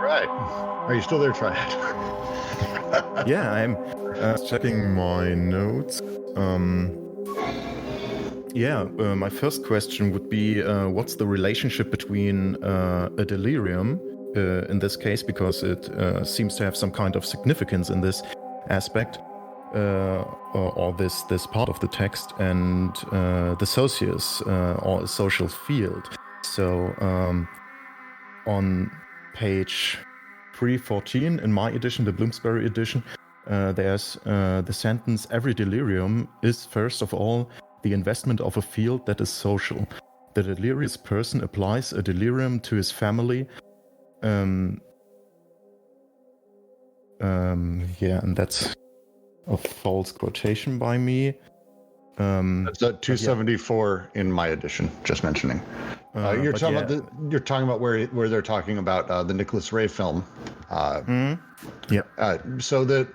right. Are you still there? Try it. Yeah, I'm checking my notes. My first question would be, what's the relationship between a delirium, in this case, because it seems to have some kind of significance in this aspect, or this part of the text, and the socius, or a social field. So on page 314 in my edition, the Bloomsbury edition, there's the sentence, every delirium is, first of all, the investment of a field that is social. The delirious person applies a delirium to his family. And that's a false quotation by me. That's 274 in my edition, just mentioning. You're talking about where they're talking about the Nicholas Ray film. So that,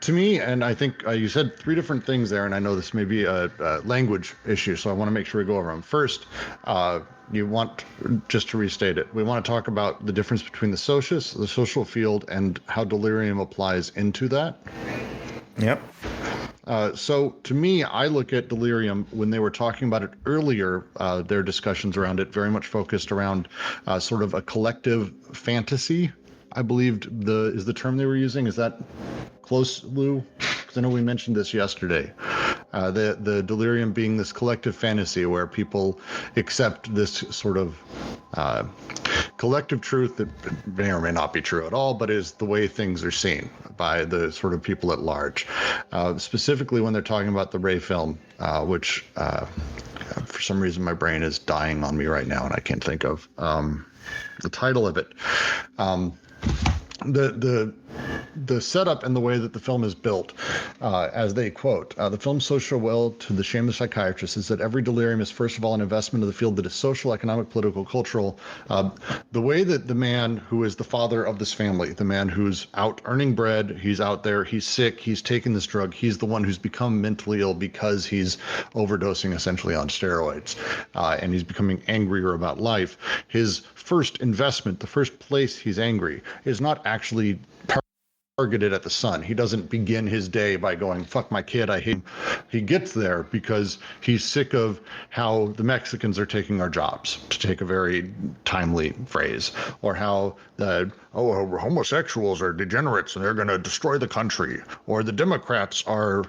to me, and I think you said three different things there, and I know this may be a language issue, so I want to make sure we go over them. First, you want, just to restate it, we want to talk about the difference between the socius, the social field, and how delirium applies into that. Yep. So to me, I look at delirium when they were talking about it earlier, their discussions around it very much focused around sort of a collective fantasy, I believed is the term they were using. Is that close, Lou? Because I know we mentioned this yesterday. The delirium being this collective fantasy where people accept this sort of collective truth that may or may not be true at all, but is the way things are seen by the sort of people at large. Specifically when they're talking about the Ray film, which for some reason my brain is dying on me right now and I can't think of the title of it. The setup and the way that the film is built, as they quote, the film's social will to the shameless psychiatrist is that every delirium is first of all an investment of the field that is social, economic, political, cultural. The way that the man who is the father of this family, the man who's out earning bread, he's out there, he's sick, he's taken this drug, he's the one who's become mentally ill because he's overdosing essentially on steroids, and he's becoming angrier about life. His first investment, the first place he's angry, is not actually targeted at the son. He doesn't begin his day by going, fuck my kid, I hate him. He gets there because he's sick of how the Mexicans are taking our jobs, to take a very timely phrase, or how homosexuals are degenerates and they're going to destroy the country, or the Democrats are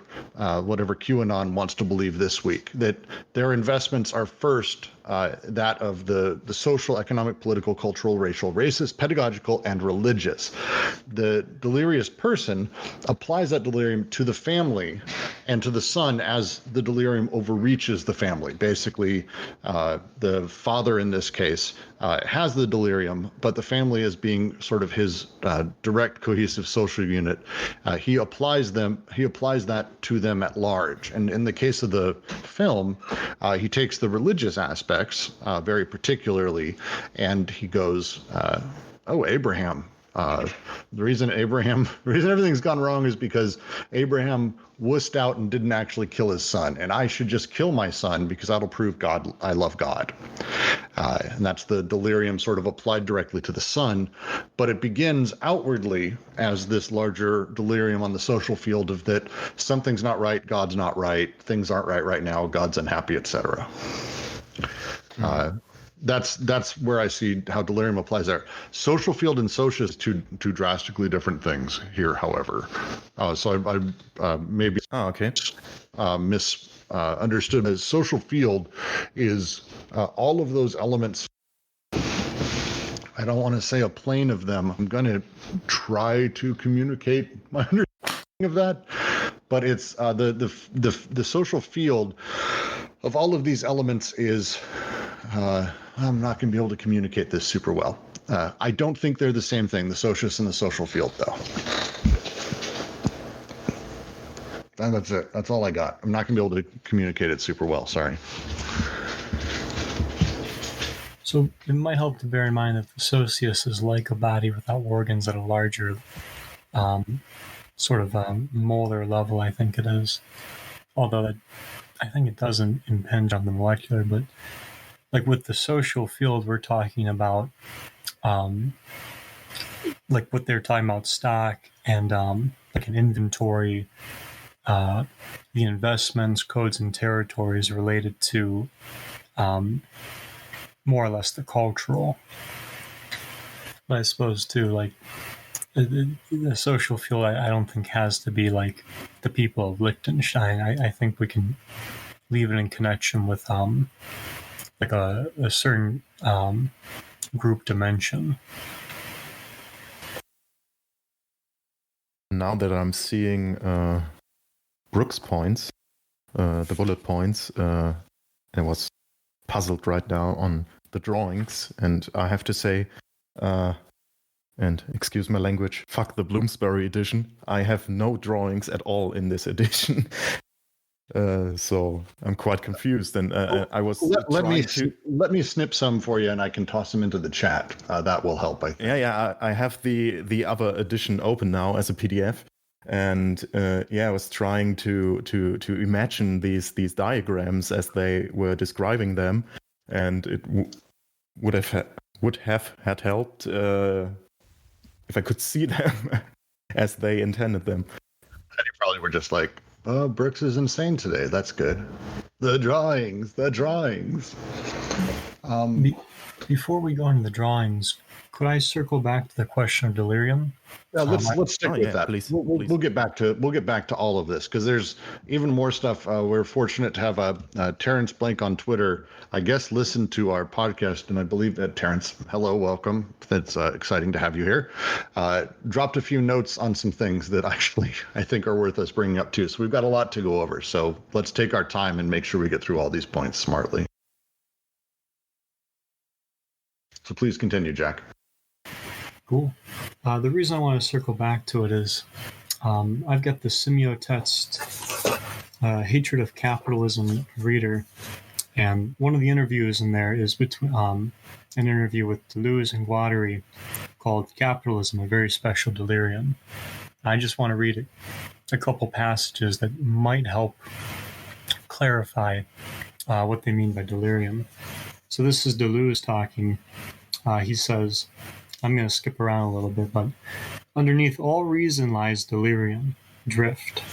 whatever QAnon wants to believe this week, that their investments are first that of the social, economic, political, cultural, racial, racist, pedagogical, and religious. The delirious person applies that delirium to the family and to the son as the delirium overreaches the family. Basically, the father in this case has the delirium, but the family is being sort of his direct, cohesive social unit. He applies that to them at large. And in the case of the film, he takes the religious aspects very particularly, and he goes, Abraham. The reason everything's gone wrong is because Abraham wussed out and didn't actually kill his son, and I should just kill my son because that'll prove I love God. And that's the delirium sort of applied directly to the son, but it begins outwardly as this larger delirium on the social field of that something's not right, God's not right, things aren't right now, God's unhappy, etc. That's where I see how delirium applies there. Social field and socius, two drastically different things here, however. So I maybe misunderstood. As social field is all of those elements. I don't want to say a plane of them. I'm going to try to communicate my understanding of that, but it's the social field of all of these elements is. I'm not going to be able to communicate this super well. I don't think they're the same thing, the socius and the social field, though. And that's it. That's all I got. I'm not going to be able to communicate it super well. Sorry. So it might help to bear in mind that the socius is like a body without organs at a larger sort of molar level, I think it is. Although I think it doesn't impinge on the molecular, but like with the social field, we're talking about like what they're talking about stock and like an inventory, the investments, codes, and territories related to more or less the cultural. But I suppose too, like the social field, I don't think has to be like the people of Liechtenstein. I think we can leave it in connection with like a certain group dimension. Now that I'm seeing Brooks' points, the bullet points, I was puzzled right now on the drawings, and I have to say, and excuse my language, fuck the Bloomsbury edition. I have no drawings at all in this edition. So I'm quite confused, and I was let me snip some for you, and I can toss them into the chat. That will help, I think. Yeah. I have the other edition open now as a PDF, and I was trying to imagine these diagrams as they were describing them, and it would have had helped if I could see them as they intended them. And you probably were just like, "Oh, Brooks is insane today. That's good." The drawings. Before we go into the drawings, could I circle back to the question of delirium? Yeah, let's stick with that. Please, we'll get back to all of this, because there's even more stuff. We're fortunate to have Terrence Blake on Twitter, I guess, listened to our podcast, and I believe that Terrence, hello, welcome. It's exciting to have you here. Dropped a few notes on some things that actually I think are worth us bringing up too. So we've got a lot to go over. So let's take our time and make sure we get through all these points smartly. So please continue, Jack. Cool. The reason I want to circle back to it is I've got the Semiotet's Hatred of Capitalism reader, and one of the interviews in there is between an interview with Deleuze and Guattari called Capitalism, a Very Special Delirium. I just want to read a couple passages that might help clarify what they mean by delirium. So this is Deleuze talking. He says, I'm going to skip around a little bit, but underneath all reason lies delirium, drift.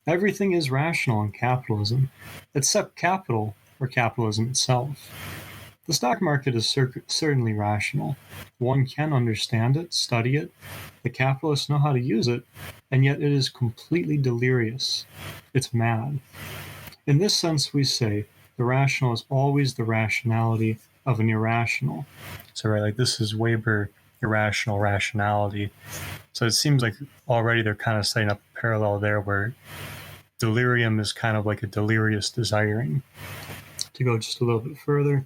Everything is rational in capitalism, except capital or capitalism itself. The stock market is certainly rational. One can understand it, study it. The capitalists know how to use it, and yet it is completely delirious. It's mad. In this sense, we say the rational is always the rationality of an irrational. So, right, like this is Weber irrational rationality. So it seems like already they're kind of setting up a parallel there where delirium is kind of like a delirious desiring. To go just a little bit further,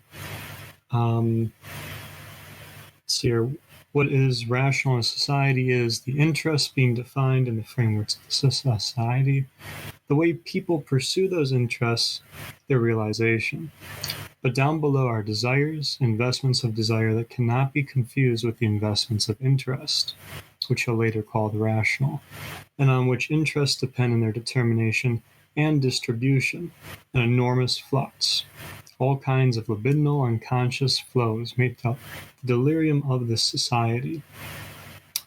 let's see here. What is rational in society is the interests being defined in the frameworks of society, the way people pursue those interests, their realization. But down below are desires, investments of desire that cannot be confused with the investments of interest, which he'll later call the rational, and on which interests depend in their determination and distribution, an enormous flux. All kinds of libidinal unconscious flows make up the delirium of this society.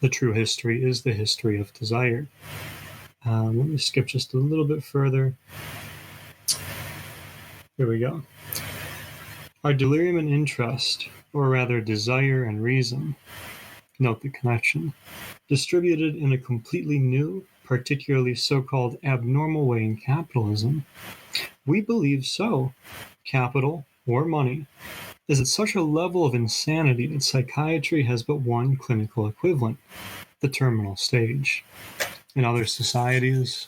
The true history is the history of desire. Let me skip just a little bit further. Here we go. Our delirium and interest, or rather desire and reason, note the connection, distributed in a completely new, particularly so-called abnormal way in capitalism. We believe so. Capital, or money, is at such a level of insanity that psychiatry has but one clinical equivalent, the terminal stage. In other societies,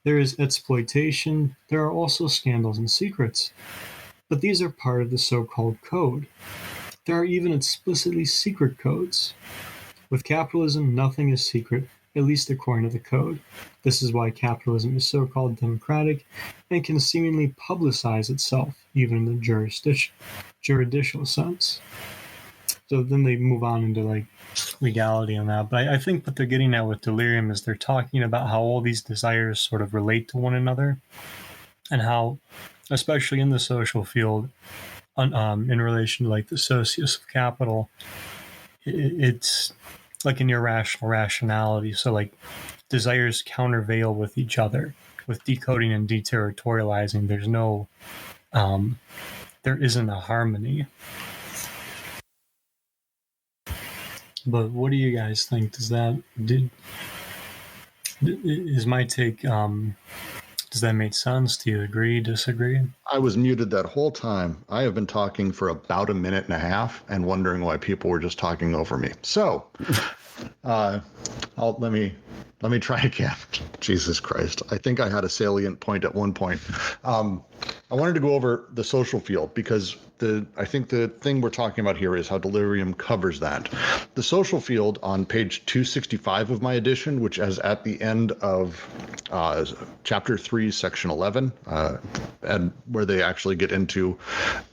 there is exploitation, there are also scandals and secrets, but these are part of the so-called code. There are even explicitly secret codes. With capitalism, nothing is secret, at least according to the code. This is why capitalism is so-called democratic and can seemingly publicize itself, even in the juridical sense. So then they move on into like legality and that. But I think what they're getting at with delirium is they're talking about how all these desires sort of relate to one another, and how, especially in the social field, in relation to like the socius of capital, it's like an irrational rationality. So like desires countervail with each other. With decoding and deterritorializing, there's no, there isn't a harmony. But what do you guys think? Is my take, does that make sense? Do you agree, disagree? I was muted that whole time. I have been talking for about a minute and a half and wondering why people were just talking over me. So, let me try again. Jesus Christ. I think I had a salient point at one point. I wanted to go over the social field because I think the thing we're talking about here is how delirium covers that. The social field on page 265 of my edition, which is at the end of chapter 3, section 11, and where they actually get into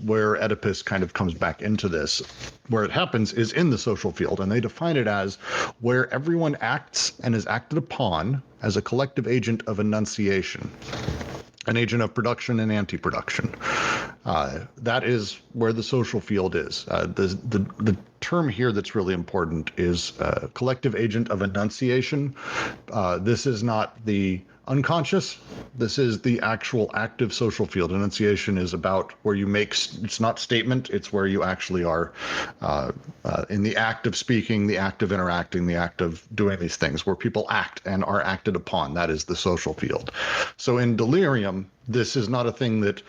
where Oedipus kind of comes back into this. Where it happens is in the social field, and they define it as where everyone acts and is acted upon as a collective agent of enunciation. An agent of production and anti-production. That is where the social field is. The term here that's really important is collective agent of enunciation. This is not the unconscious. This is the actual active social field. Enunciation is about where you make, it's not statement, it's where you actually are in the act of speaking, the act of interacting, the act of doing these things, where people act and are acted upon. That is the social field. So in delirium, this is not a thing that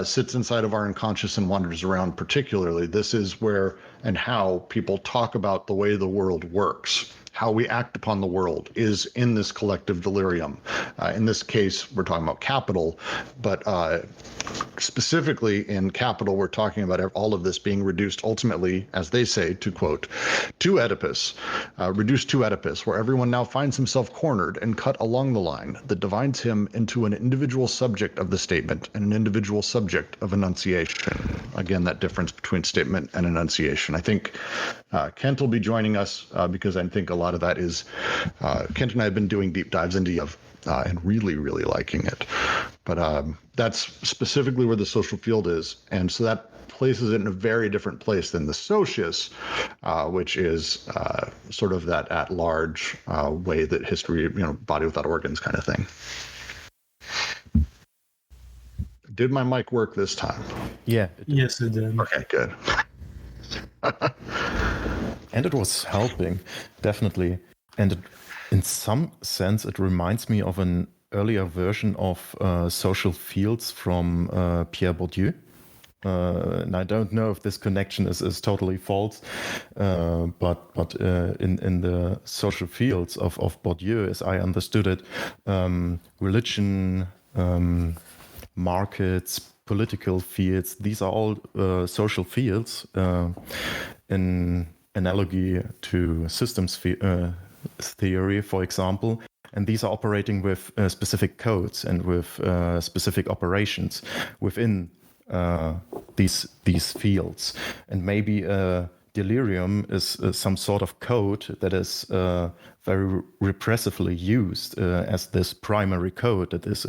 sits inside of our unconscious and wanders around particularly. This is where and how people talk about the way the world works. How we act upon the world is in this collective delirium. In this case, we're talking about capital, but specifically in capital, we're talking about all of this being reduced ultimately, as they say, to quote, to Oedipus, reduced to Oedipus, where everyone now finds himself cornered and cut along the line that divides him into an individual subject of the statement and an individual subject of enunciation. Again, that difference between statement and enunciation. I think Kent will be joining us because I think a lot of that is Kent and I have been doing deep dives into and really, really liking it. But that's specifically where the social field is. And so that places it in a very different place than the socius, which is sort of that at-large way that history, body without organs kind of thing. Did my mic work this time? Yeah. Yes, it did. Okay, good. And it was helping, definitely. And in some sense, it reminds me of an earlier version of social fields from Pierre Bourdieu. And I don't know if this connection is totally false, but in the social fields of Bourdieu, as I understood it, religion, markets, political fields, these are all social fields in analogy to systems theory, for example. And these are operating with specific codes and with specific operations within these fields. And maybe delirium is some sort of code that is very repressively used as this primary code that is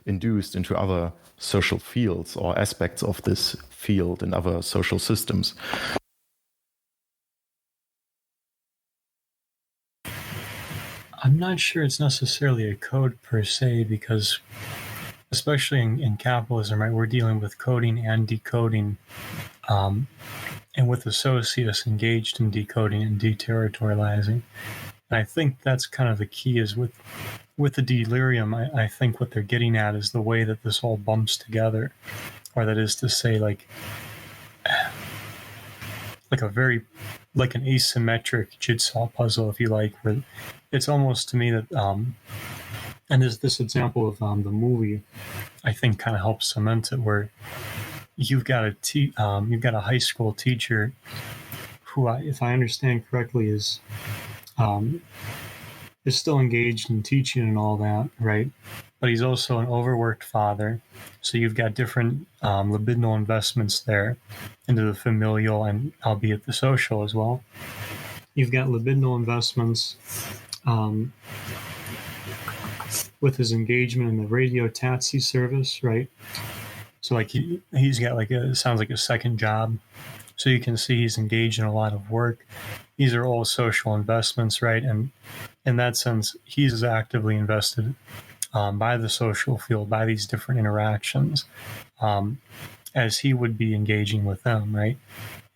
induced into other social fields or aspects of this field in other social systems. I'm not sure it's necessarily a code per se, because especially in capitalism, right, we're dealing with coding and decoding, and with the socius engaged in decoding and deterritorializing. And I think that's kind of the key is with the delirium, I think what they're getting at is the way that this all bumps together, or that is to say, like an asymmetric jigsaw puzzle, if you like, where it's almost to me that, and there's this example of the movie, I think kind of helps cement it, where you've got a high school teacher who, if I understand correctly, is still engaged in teaching and all that, right? But he's also an overworked father. So you've got different libidinal investments there into the familial and albeit the social as well. You've got libidinal investments with his engagement in the radio taxi service, right? So like he's got sounds like a second job. So you can see he's engaged in a lot of work. These are all social investments, right? And in that sense, he's actively invested by the social field, by these different interactions, as he would be engaging with them, right?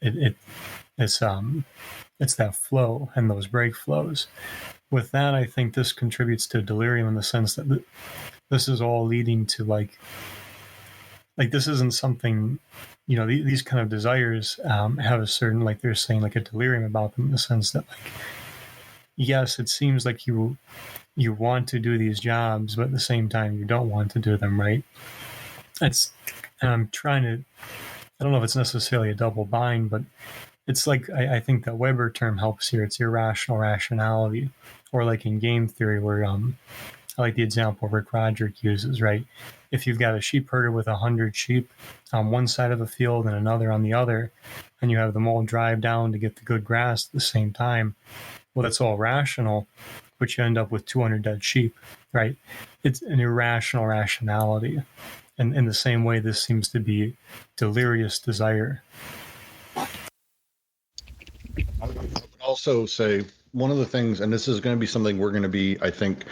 It's that flow and those break flows. With that, I think this contributes to delirium in the sense that this is all leading to like this isn't something, these kind of desires have a certain, like they're saying, like a delirium about them in the sense that, like, yes, it seems like you want to do these jobs, but at the same time you don't want to do them, right? And I'm trying to, I don't know if it's necessarily a double bind, but it's like, I think that Weber term helps here. It's irrational rationality, or like in game theory where I like the example Rick Roderick uses, right? If you've got a sheep herder with 100 sheep on one side of a field and another on the other, and you have them all drive down to get the good grass at the same time, well, that's all rational, but you end up with 200 dead sheep, right? It's an irrational rationality. And in the same way, this seems to be delirious desire. I would also say one of the things, and this is going to be something we're going to be, I think,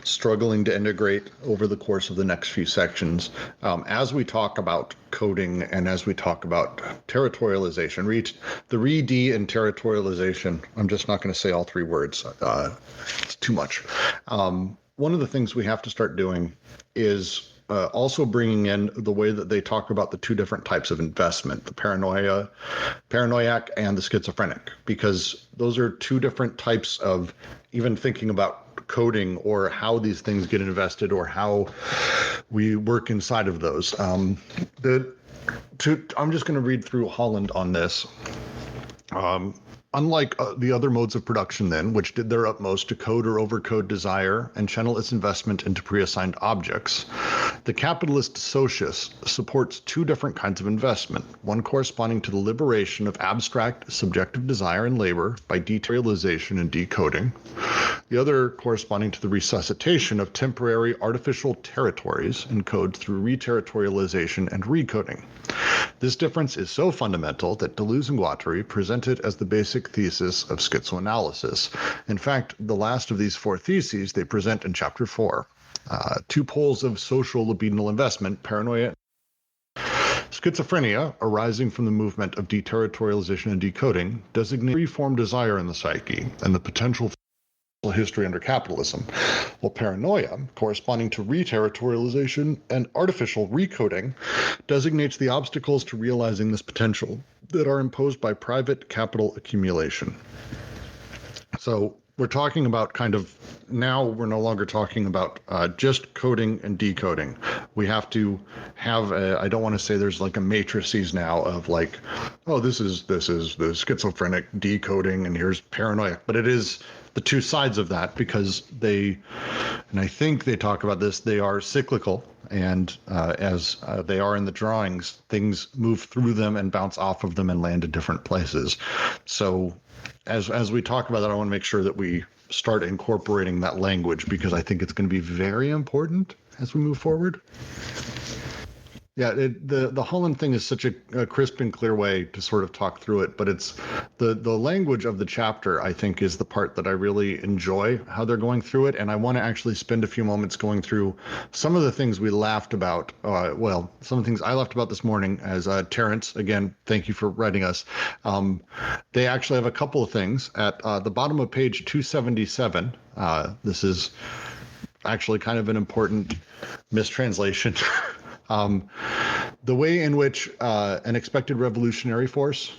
struggling to integrate over the course of the next few sections, as we talk about coding and as we talk about territorialization, the re-D and territorialization. I'm just not going to say all three words. It's too much. One of the things we have to start doing is also bringing in the way that they talk about the two different types of investment, the paranoiac and the schizophrenic, because those are two different types of even thinking about coding or how these things get invested or how we work inside of those. I'm just going to read through Holland on this. Unlike the other modes of production then, which did their utmost to code or overcode desire and channel its investment into pre-assigned objects, the capitalist socius supports two different kinds of investment, one corresponding to the liberation of abstract subjective desire and labor by detailization and decoding, the other corresponding to the resuscitation of temporary artificial territories and code through reterritorialization and recoding. This difference is so fundamental that Deleuze and Guattari present it as the basic thesis of schizoanalysis. In fact, the last of these four theses they present in Chapter 4. Two poles of social libidinal investment, paranoia, schizophrenia, arising from the movement of deterritorialization and decoding, designate free-form desire in the psyche and the potential history under capitalism, while paranoia, corresponding to reterritorialization and artificial recoding, designates the obstacles to realizing this potential that are imposed by private capital accumulation. So we're talking about now we're no longer talking about just coding and decoding. We have to have I don't want to say there's like a matrices now of like, oh, this is the schizophrenic decoding and here's paranoia, but it is the two sides of that, because and I think they talk about this, they are cyclical, and as they are in the drawings, things move through them and bounce off of them and land in different places. So as we talk about that, I want to make sure that we start incorporating that language, because I think it's going to be very important as we move forward. Yeah, the Holland thing is such a crisp and clear way to sort of talk through it, but it's the language of the chapter, I think, is the part that I really enjoy how they're going through it, and I want to actually spend a few moments going through some of the things we laughed about, some of the things I laughed about this morning as Terrence, again, thank you for writing us. They actually have a couple of things at the bottom of page 277. This is actually kind of an important mistranslation. The way in which an expected revolutionary force,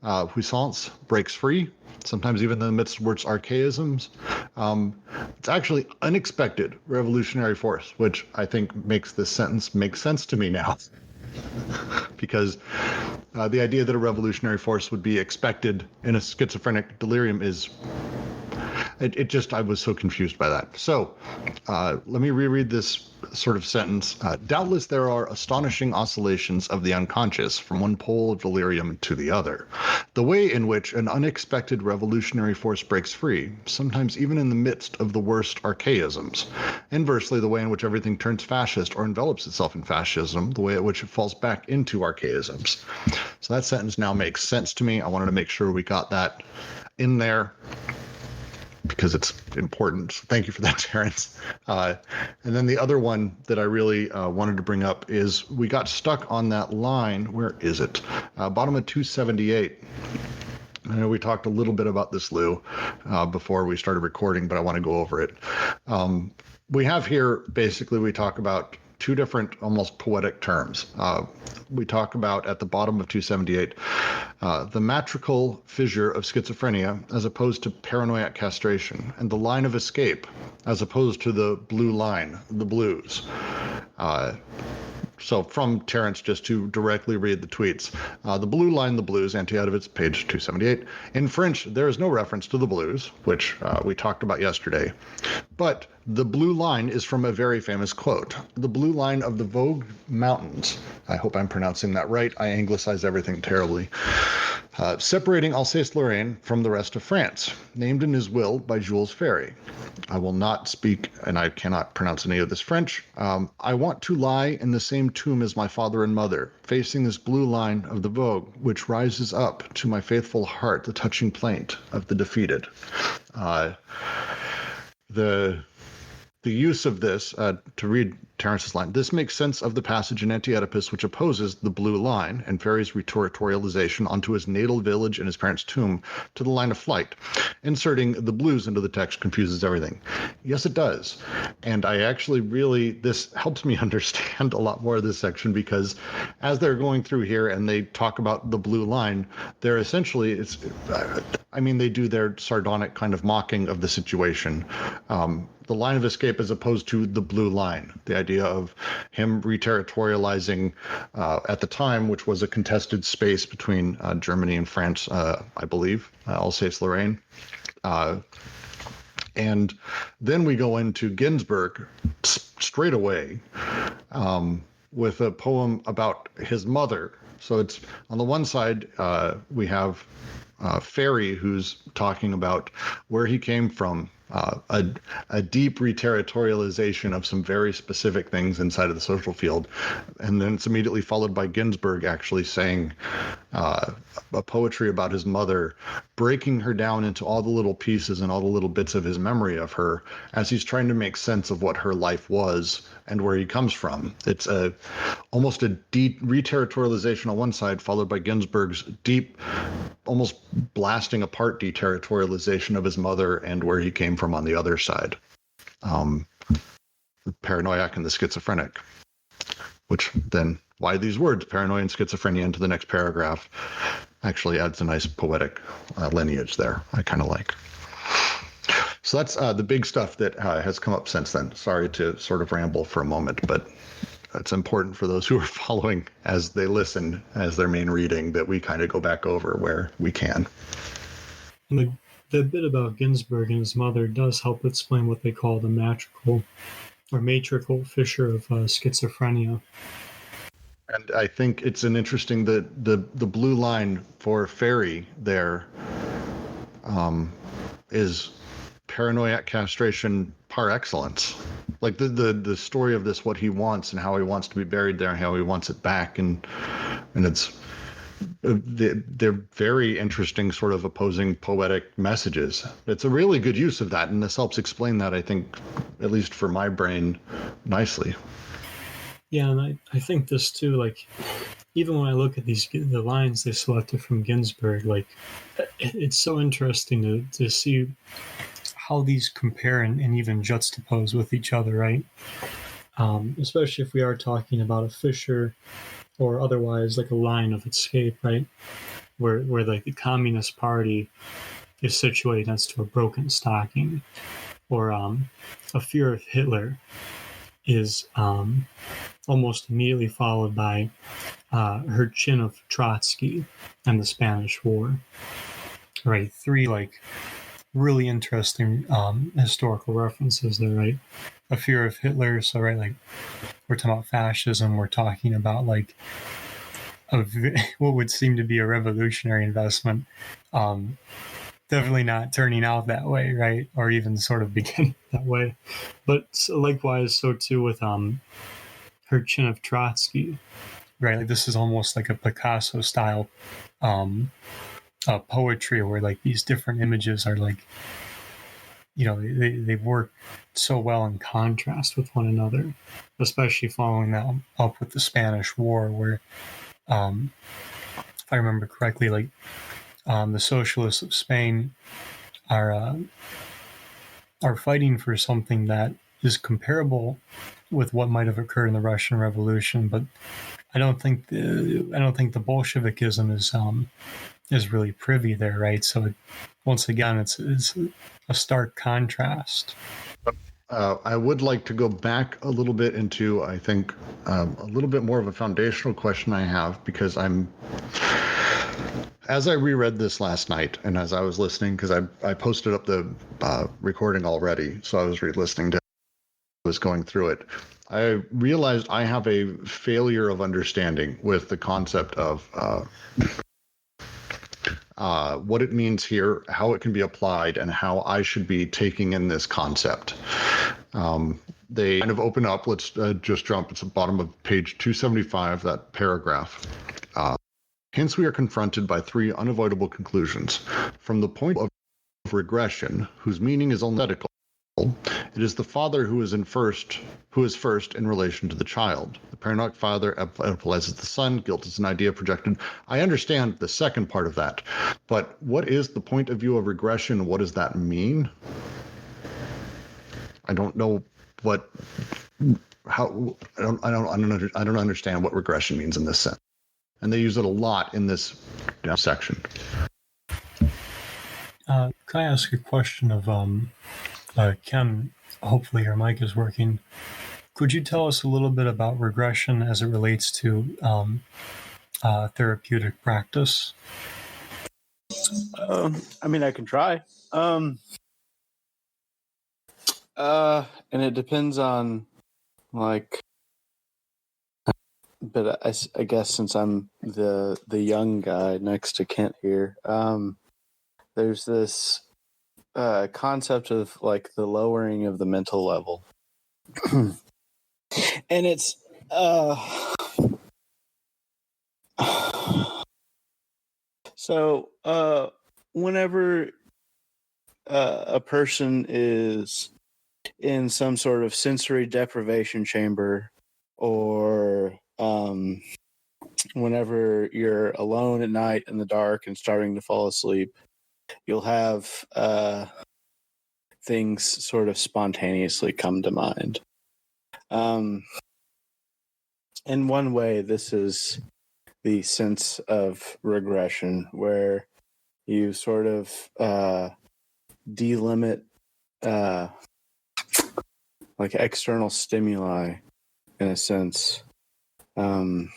puissance, breaks free, sometimes even in the midst of words archaisms, it's actually unexpected revolutionary force, which I think makes this sentence make sense to me now. Because the idea that a revolutionary force would be expected in a schizophrenic delirium is I was so confused by that. So let me reread this sort of sentence. Doubtless there are astonishing oscillations of the unconscious from one pole of delirium to the other. The way in which an unexpected revolutionary force breaks free, sometimes even in the midst of the worst archaisms. Inversely, the way in which everything turns fascist or envelops itself in fascism, the way in which it falls back into archaisms. So that sentence now makes sense to me. I wanted to make sure we got that in there, because it's important. So thank you for that, Terrence. And then the other one that I really wanted to bring up is we got stuck on that line. Where is it? Bottom of 278. I know we talked a little bit about this, Lou, before we started recording, but I want to go over it. We have here, basically, we talk about two different almost poetic terms. We talk about at the bottom of 278, the matrical fissure of schizophrenia as opposed to paranoiac castration, and the line of escape as opposed to the blue line, the blues. So from Terrence, just to directly read the tweets, the blue line, the blues, Anti-Edovitz, page 278. In French, there is no reference to the blues, which we talked about yesterday. But the blue line is from a very famous quote. The blue line of the Vosges Mountains. I hope I'm pronouncing that right. I anglicize everything terribly. Separating Alsace-Lorraine from the rest of France, named in his will by Jules Ferry. I will not speak, and I cannot pronounce any of this French. I want to lie in the same tomb as my father and mother, facing this blue line of the Vosges, which rises up to my faithful heart, the touching plaint of the defeated. The use of this, to read Terrence's line, this makes sense of the passage in Anti-Oedipus which opposes the blue line and Ferry's retortorialization onto his natal village and his parents' tomb to the line of flight. Inserting the blues into the text confuses everything. Yes, it does. And I actually this helps me understand a lot more of this section, because as they're going through here and they talk about the blue line, they're essentially, they do their sardonic kind of mocking of the situation. The line of escape as opposed to the blue line, the idea of him reterritorializing at the time, which was a contested space between Germany and France, I believe, Alsace-Lorraine. And then we go into Ginsberg straight away with a poem about his mother. So it's on the one side, we have Ferry, who's talking about where he came from, a deep reterritorialization of some very specific things inside of the social field. And then it's immediately followed by Ginsberg actually saying a poetry about his mother, breaking her down into all the little pieces and all the little bits of his memory of her as he's trying to make sense of what her life was and where he comes from. It's almost a deep reterritorialization on one side, followed by Ginsberg's deep, almost blasting apart deterritorialization of his mother and where he came from on the other side. The paranoiac and the schizophrenic, which then, why these words, paranoia and schizophrenia, into the next paragraph, actually adds a nice poetic lineage there. I kind of like. So that's the big stuff that has come up since then. Sorry to sort of ramble for a moment, but it's important for those who are following as they listen as their main reading that we kind of go back over where we can. And the bit about Ginsberg and his mother does help explain what they call the matrical fissure of schizophrenia. And I think it's an interesting that the blue line for Ferry there is paranoiac castration par excellence. Like the story of this, what he wants and how he wants to be buried there and how he wants it back, and it's they're very interesting sort of opposing poetic messages. It's a really good use of that, and this helps explain that, I think, at least for my brain, nicely. Yeah, and I think this too, like, even when I look at the lines they selected from Ginsberg, like, it's so interesting to see how these compare and even juxtapose with each other, right? Especially if we are talking about a fissure or otherwise like a line of escape, right? Where like the Communist Party is situated next to a broken stocking, or a fear of Hitler is almost immediately followed by her chin of Trotsky and the Spanish War, right? Three like really interesting historical references there, right? A fear of Hitler. So, right, like we're talking about fascism. We're talking about like what would seem to be a revolutionary investment. Definitely not turning out that way, right? Or even sort of begin that way. But likewise, so too with Turgenev Trotsky, right? Like this is almost like a Picasso style poetry where like these different images are like, they work so well in contrast with one another, especially following that up with the Spanish War, where if I remember correctly, like the socialists of Spain are fighting for something that is comparable with what might have occurred in the Russian Revolution, but I don't think the Bolshevikism is really privy there, right? So once again, it's a stark contrast. I would like to go back a little bit into, I think, a little bit more of a foundational question I have, because as I reread this last night and as I was listening, because I posted up the recording already, so I was re-listening to was going through it, I realized I have a failure of understanding with the concept of what it means here, how it can be applied, and how I should be taking in this concept. They kind of open up, let's just jump, it's the bottom of page 275, that paragraph. Hence, we are confronted by three unavoidable conclusions. From the point of regression, whose meaning is only ethical, it is the father who is first in relation to the child. The paranoid father applies the son. Guilt is an idea projected. I understand the second part of that, but what is the point of view of regression? What does that mean? I don't know I don't understand what regression means in this sense, and they use it a lot in this section. Can I ask a question of Ken? Hopefully your mic is working. Could you tell us a little bit about regression as it relates to therapeutic practice? I mean, I can try. And it depends on, like, but I guess since I'm the young guy next to Kent here, there's this concept of like the lowering of the mental level, and it's so whenever a person is in some sort of sensory deprivation chamber, or whenever you're alone at night in the dark and starting to fall asleep, you'll have things sort of spontaneously come to mind. In one way, this is the sense of regression, where you sort of delimit like external stimuli, in a sense, and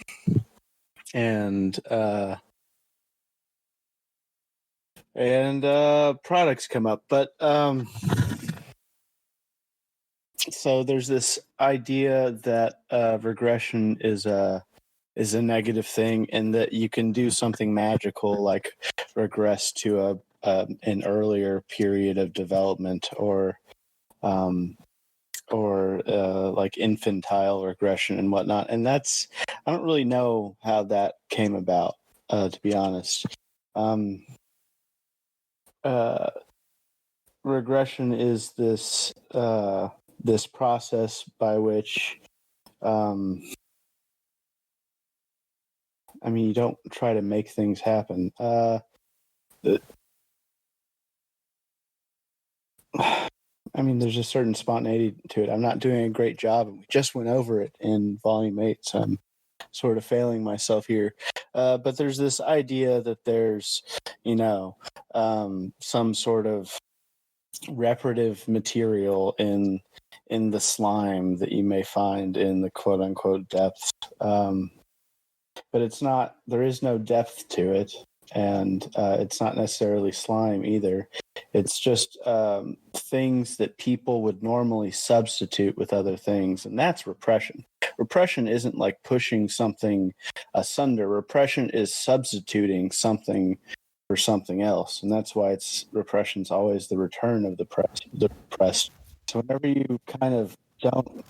products come up. But so there's this idea that regression is a negative thing, and that you can do something magical like regress to an earlier period of development, or like infantile regression and whatnot. And that's, I don't really know how that came about, to be honest. Regression is this this process by which, I mean, you don't try to make things happen. I mean, there's a certain spontaneity to it. I'm not doing a great job, and we just went over it in Volume 8, so I'm sort of failing myself here. But there's this idea that there's, some sort of reparative material in the slime that you may find in the quote-unquote depths. But it's not, there is no depth to it. and it's not necessarily slime either. It's just things that people would normally substitute with other things, and that's repression. Repression isn't like pushing something asunder. Repression is substituting something for something else, and that's why repression's always the return of the oppressed. So whenever you kind of don't,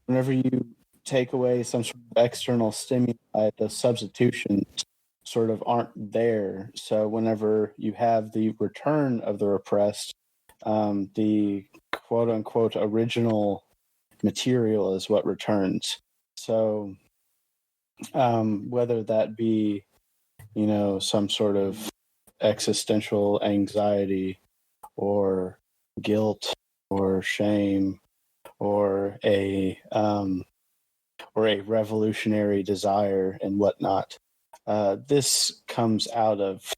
whenever you take away some sort of external stimuli, the substitutions sort of aren't there. So whenever you have the return of the repressed, the quote unquote original material is what returns. So whether that be, some sort of existential anxiety or guilt or shame or a revolutionary desire and whatnot, this comes out of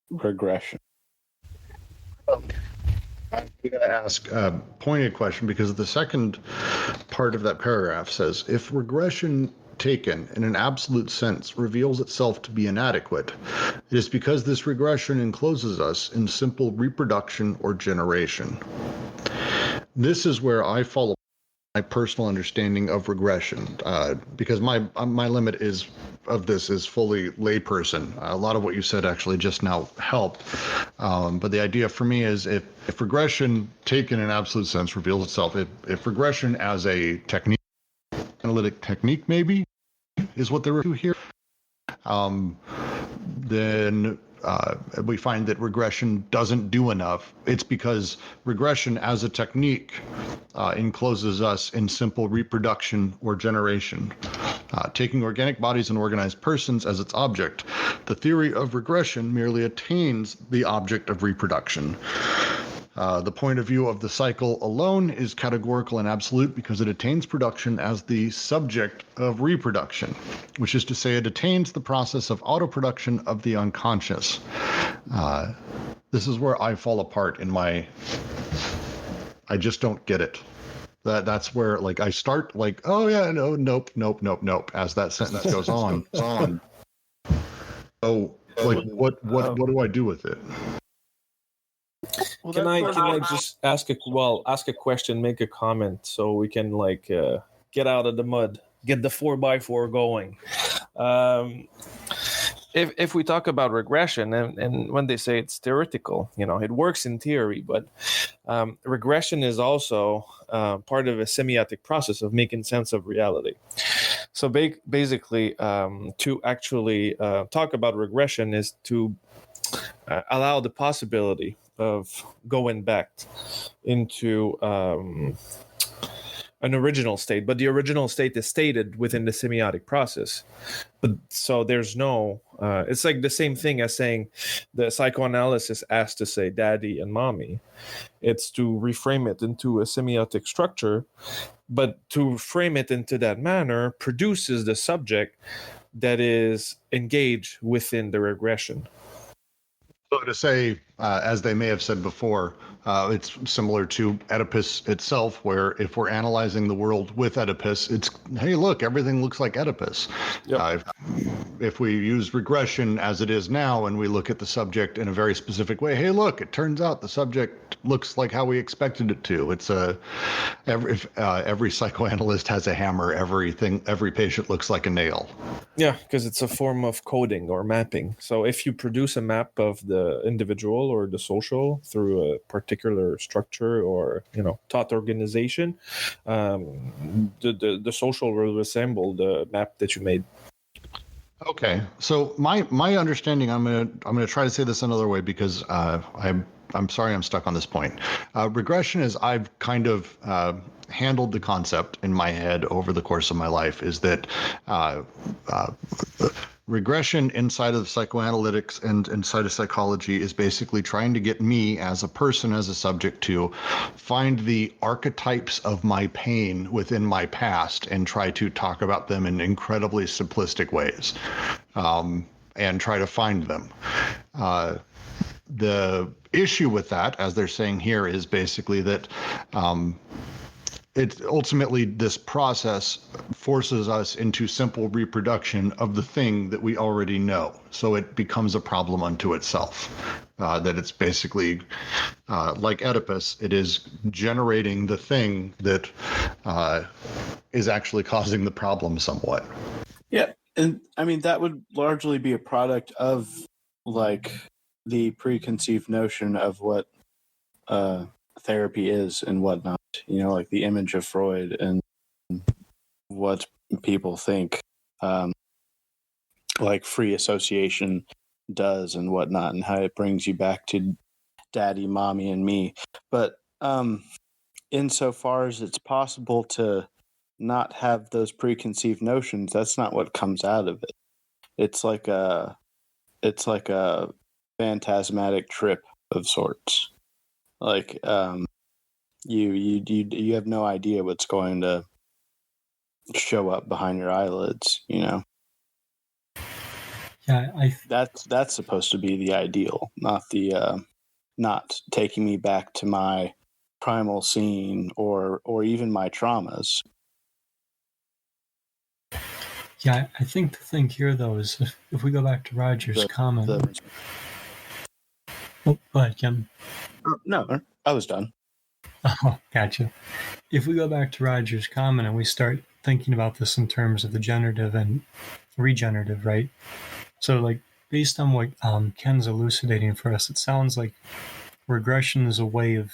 regression. I'm going to ask a pointed question, because the second part of that paragraph says, if regression taken in an absolute sense reveals itself to be inadequate, it is because this regression encloses us in simple reproduction or generation. This is where I follow my personal understanding of regression, because my limit is fully layperson. A lot of what you said actually just now helped, but the idea for me is if regression taken in absolute sense reveals itself, if regression as a technique, analytic technique maybe, is what they're here, then we find that regression doesn't do enough. It's because regression as a technique encloses us in simple reproduction or generation. Taking organic bodies and organized persons as its object, the theory of regression merely attains the object of reproduction. The point of view of the cycle alone is categorical and absolute because it attains production as the subject of reproduction, which is to say it attains the process of autoproduction of the unconscious. This is where I fall apart in I just don't get it. That's where I start oh yeah, no, nope, as that sentence goes on. So what do I do with it? Well, can I just ask a question, make a comment, so we can get out of the mud, get the 4x4 going. If we talk about regression, and when they say it's theoretical, it works in theory, but regression is also part of a semiotic process of making sense of reality. So basically, to actually talk about regression is to allow the possibility of going back into an original state, but the original state is stated within the semiotic process. But so there's no, it's like the same thing as saying the psychoanalysis asked to say daddy and mommy. It's to reframe it into a semiotic structure, but to frame it into that manner produces the subject that is engaged within the regression. So to say, as they may have said before, it's similar to Oedipus itself, where if we're analyzing the world with Oedipus, it's, hey, look, everything looks like Oedipus. Yep. If we use regression as it is now and we look at the subject in a very specific way, hey, look, it turns out the subject looks like how we expected it to. It's every psychoanalyst has a hammer. Every patient looks like a nail. Yeah, because it's a form of coding or mapping. So if you produce a map of the individual or the social through a particular structure or thought organization, the social will resemble the map that you made. Okay, so my understanding, I'm gonna try to say this another way because I'm sorry I'm stuck on this point. Regression, as I've kind of handled the concept in my head over the course of my life, is that regression inside of psychoanalytics and inside of psychology is basically trying to get me as a person, as a subject, to find the archetypes of my pain within my past and try to talk about them in incredibly simplistic ways, and try to find them. The issue with that, as they're saying here, is basically that it ultimately, this process forces us into simple reproduction of the thing that we already know. So it becomes a problem unto itself. That it's basically like Oedipus, it is generating the thing that is actually causing the problem somewhat. Yeah, and I mean that would largely be a product of like the preconceived notion of what therapy is and whatnot. You know, like the image of Freud and what people think, like free association does and whatnot, and how it brings you back to daddy, mommy, and me. But insofar as it's possible to not have those preconceived notions, that's not what comes out of it. It's like a phantasmatic trip of sorts. Like you have no idea what's going to show up behind your eyelids, you know. Yeah, That's supposed to be the ideal, not the not taking me back to my primal scene or even my traumas. yeah, I think the thing here though is if we go back to Roger's comment. Oh, go ahead, Kim. No, I was done. Oh, gotcha. If we go back to Roger's comment and we start thinking about this in terms of the generative and regenerative, right? So, like, based on what Ken's elucidating for us, it sounds like regression is a way of,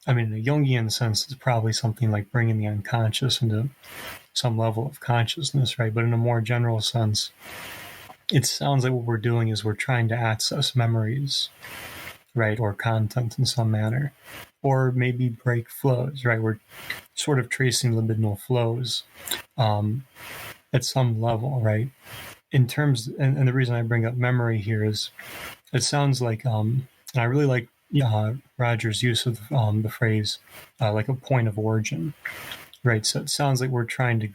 I mean, in a Jungian sense, it's probably something like bringing the unconscious into some level of consciousness, right? But in a more general sense, it sounds like what we're doing is we're trying to access memories, right, or content in some manner, or maybe break flows, right? We're sort of tracing libidinal flows at some level, right? In terms, and the reason I bring up memory here is it sounds like, and I really like Roger's use of the phrase like a point of origin, right? So it sounds like we're trying to,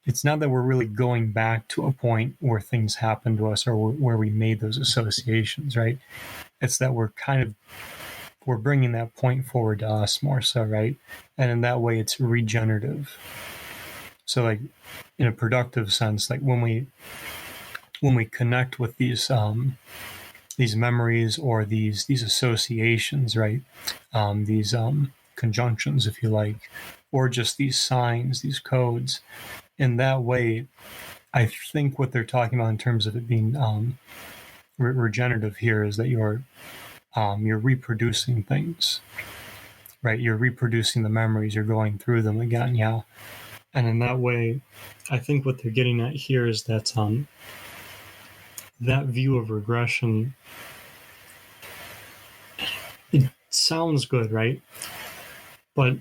it's not that we're really going back to a point where things happened to us or where we made those associations, right? It's that we're bringing that point forward to us more so, right? And in that way, it's regenerative. So, like, in a productive sense, like when we connect with these memories or these associations, right? These conjunctions, if you like, or just these signs, these codes. In that way, I think what they're talking about in terms of it being regenerative here is that you're reproducing things, right? You're reproducing the memories, you're going through them again, yeah. And in that way, I think what they're getting at here is that that view of regression, it sounds good, right? But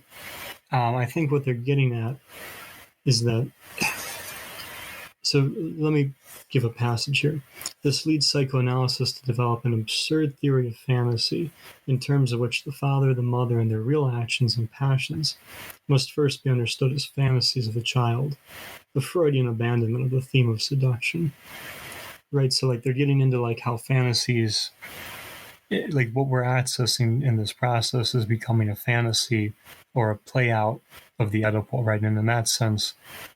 I think what they're getting at is that, so let me give a passage here. This leads psychoanalysis to develop an absurd theory of fantasy, in terms of which the father, the mother, and their real actions and passions must first be understood as fantasies of the child, the Freudian abandonment of the theme of seduction. Right, so like they're getting into like how fantasies, like what we're accessing in this process is becoming a fantasy or a play out of the Oedipal, right? And in that sense,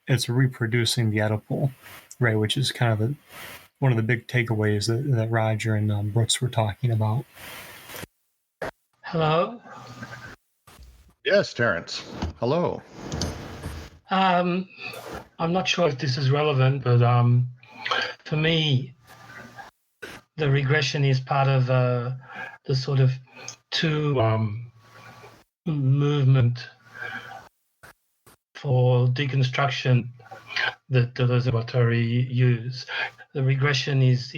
it's reproducing the Oedipal, right? Which is kind of one of the big takeaways that Roger and Brooks were talking about. Hello. Yes, Terrence. Hello. I'm not sure if this is relevant, but for me, the regression is part of the sort of two movement for deconstruction that Deleuze use. The regression is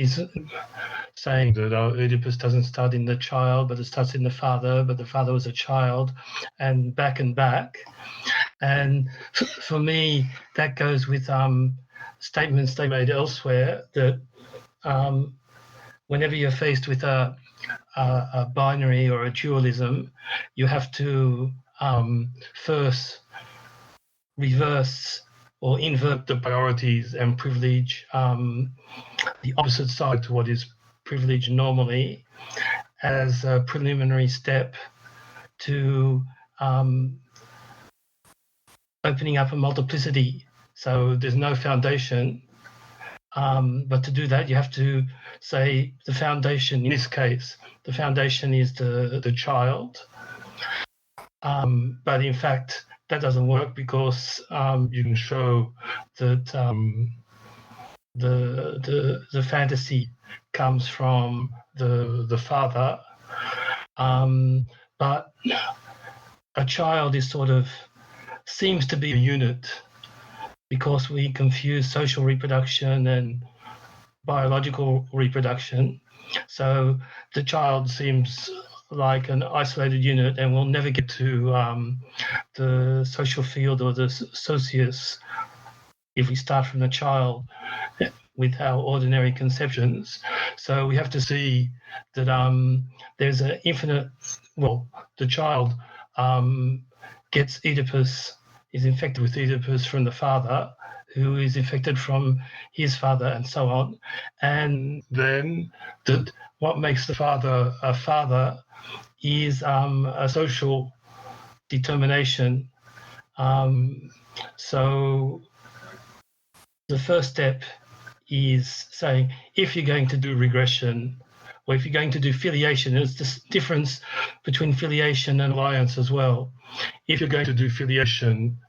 saying that Oedipus doesn't start in the child, but it starts in the father, but the father was a child, and back. And for me, that goes with statements they made elsewhere that whenever you're faced with a binary or a dualism, you have to first reverse or invert the priorities and privilege the opposite side to what is privileged normally as a preliminary step to opening up a multiplicity. So there's no foundation. But to do that, you have to say the foundation, in this case, the foundation is the child. But in fact, that doesn't work because you can show that the fantasy comes from the father. But a child is sort of seems to be a unit because we confuse social reproduction and biological reproduction. So the child seems like an isolated unit, and we'll never get to the social field or the socius if we start from the child with our ordinary conceptions. So we have to see that there's an infinite, well, the child gets Oedipus, is infected with Oedipus from the father, who is infected from his father, and so on. And then that what makes the father a father is a social determination. So the first step is saying, if you're going to do regression, or if you're going to do filiation, there's this difference between filiation and alliance as well. If you're going to do filiation,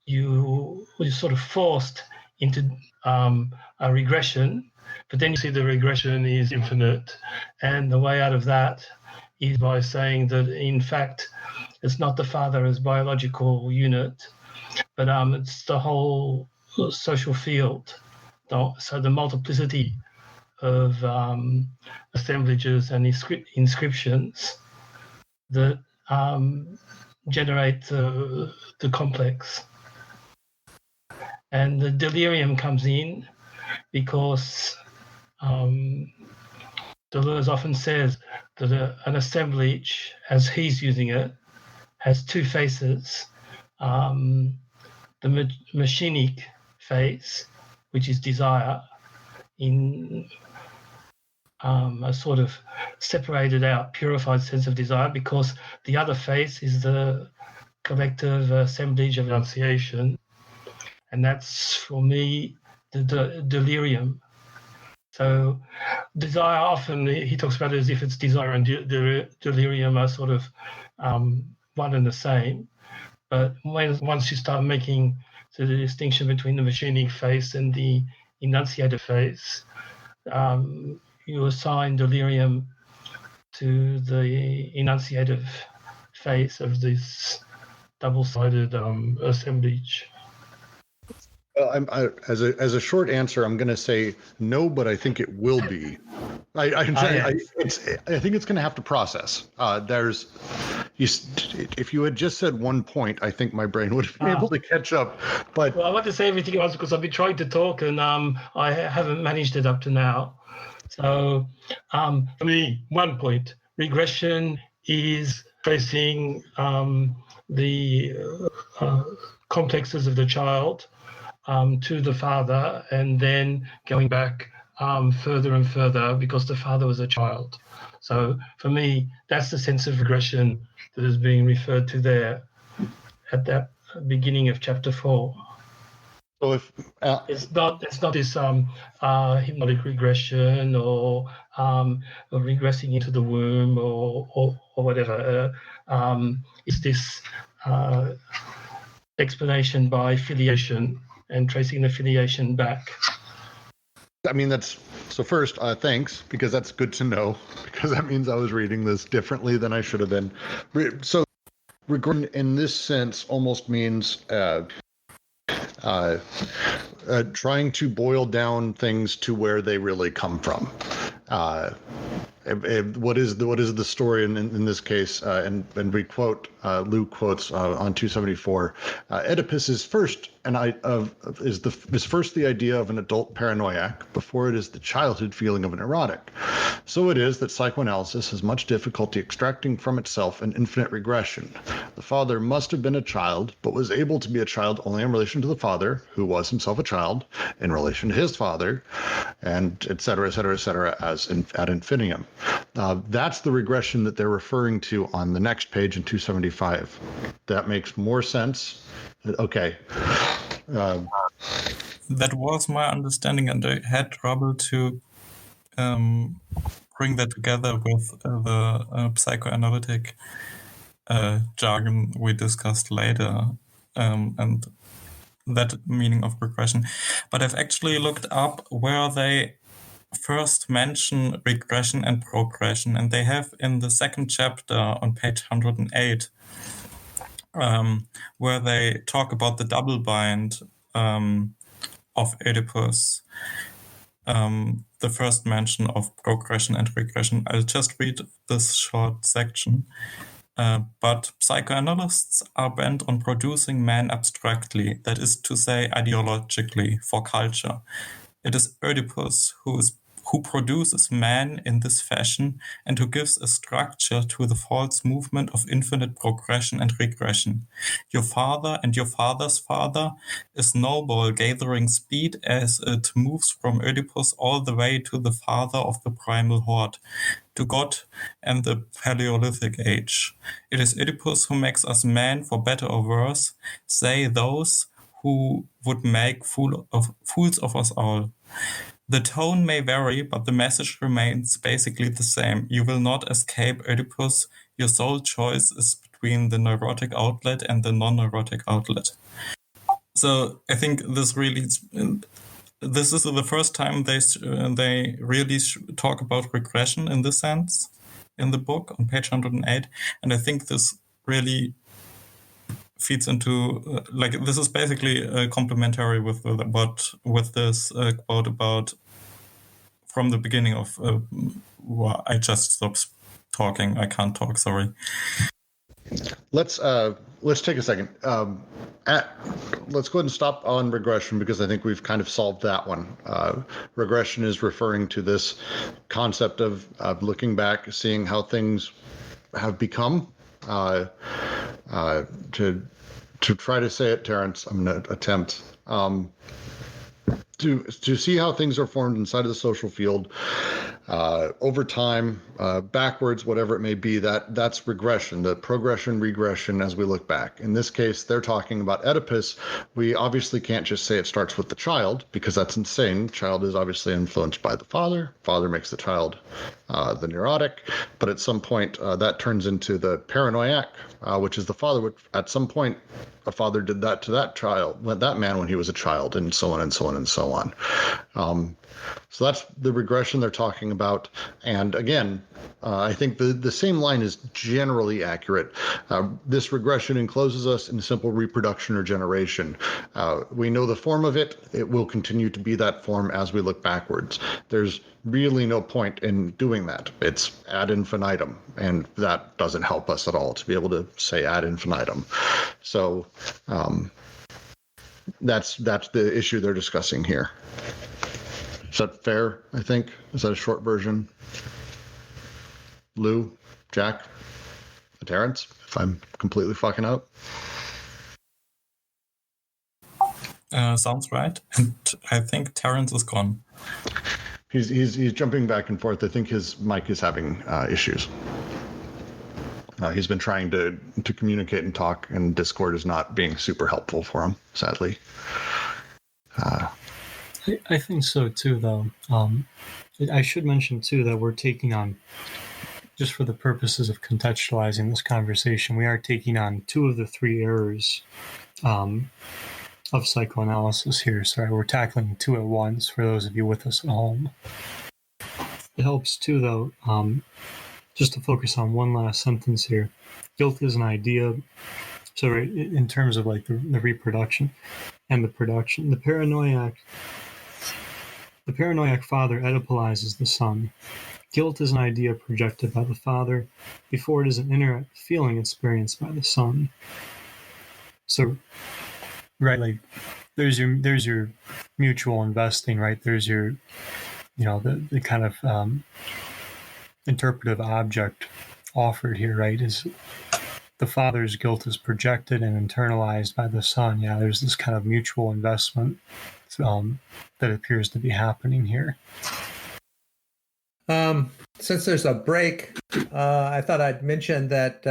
you're sort of forced into a regression, but then you see the regression is infinite, and the way out of that is by saying that in fact it's not the father as biological unit, but it's the whole social field. So the multiplicity of assemblages and inscriptions that generate the complex. And the delirium comes in because Deleuze often says that an assemblage, as he's using it, has two faces. The machinic face, which is desire, in a sort of separated out, purified sense of desire, because the other face is the collective assemblage of enunciation. And that's, for me, the delirium. So desire, often he talks about it as if it's desire and delirium are sort of one and the same. But once you start making the distinction between the machinic face and the enunciated face, you assign delirium to the enunciative face of this double-sided assemblage. As a short answer, I'm going to say no, but I think it will be. I think it's going to have to process. If you had just said one point, I think my brain would have been able to catch up. But well, I want to say everything at once because I've been trying to talk and I haven't managed it up to now. So for me, 1 point, regression is tracing the complexes of the child to the father, and then going back further and further because the father was a child. So for me, that's the sense of regression that is being referred to there at that beginning of chapter 4. so if It's not this hypnotic regression or regressing into the womb or whatever. It's this explanation by filiation and tracing the filiation back. I mean, that's so first, thanks, because that's good to know, because that means I was reading this differently than I should have been. So regression in this sense almost means trying to boil down things to where they really come from. What is the story in this case? And we quote, Luke quotes on 274, Oedipus's first is first the idea of an adult paranoiac before it is the childhood feeling of a neurotic. So it is that psychoanalysis has much difficulty extracting from itself an infinite regression. The father must have been a child, but was able to be a child only in relation to the father, who was himself a child, in relation to his father, and et cetera, ad infinitum. That's the regression that they're referring to on the next page in 275. That makes more sense. Okay. That was my understanding, and I had trouble to bring that together with the psychoanalytic jargon we discussed later, and that meaning of regression. But I've actually looked up where they first mention regression and progression, and they have in the second chapter on page 108, where they talk about the double bind of Oedipus, the first mention of progression and regression. I'll just read this short section. But psychoanalysts are bent on producing man abstractly, that is to say, ideologically, for culture. It is Oedipus who produces man in this fashion and who gives a structure to the false movement of infinite progression and regression. Your father and your father's father, a snowball gathering speed as it moves from Oedipus all the way to the father of the primal horde, to God and the Paleolithic age. It is Oedipus who makes us man, for better or worse, say those who would make fools of us all. The tone may vary, but the message remains basically the same. You will not escape Oedipus. Your sole choice is between the neurotic outlet and the non-neurotic outlet. So I think this is the first time they really talk about regression in this sense in the book on page 108, and I think this really feeds into this is basically complementary with this quote about from the beginning of I just stopped talking. I can't talk. Sorry. Let's take a second. Let's go ahead and stop on regression because I think we've kind of solved that one. Regression is referring to this concept of looking back, seeing how things have become. To try to say it, Terrence, I'm going to attempt to see how things are formed inside of the social field over time, backwards, whatever it may be. That's regression, the progression, regression as we look back. In this case, they're talking about Oedipus. We obviously can't just say it starts with the child because that's insane. Child is obviously influenced by the father. Father makes the child the neurotic, but at some point that turns into the paranoiac, which is the father. Which at some point a father did that to that man when he was a child, and so on and so on and so on. So that's the regression they're talking about. And again, I think the same line is generally accurate. This regression encloses us in simple reproduction or generation. We know the form of it. It will continue to be that form as we look backwards. There's really no point in doing that. It's ad infinitum, and that doesn't help us at all to be able to say ad infinitum. So that's the issue they're discussing here. Is that fair, I think? Is that a short version? Lou, Jack, Terrence, if I'm completely fucking up? Sounds right. And I think Terrence is gone. He's jumping back and forth. I think his mic is having issues. He's been trying to communicate and talk, and Discord is not being super helpful for him, sadly. I think so too, though. I should mention too that we're taking on, just for the purposes of contextualizing this conversation, we are taking on two of the three errors of psychoanalysis here. Sorry, we're tackling two at once for those of you with us at home. It helps too, though, just to focus on one last sentence here. Guilt is an idea. So right, in terms of like the reproduction and the production, the paranoiac father Oedipalizes the son. Guilt is an idea projected by the father before it is an inner feeling experienced by the son. So right, like there's your mutual investing, right? There's your, the kind of interpretive object offered here, right? Is the father's guilt is projected and internalized by the son. Yeah, there's this kind of mutual investment that appears to be happening here. Since there's a break, I thought I'd mention that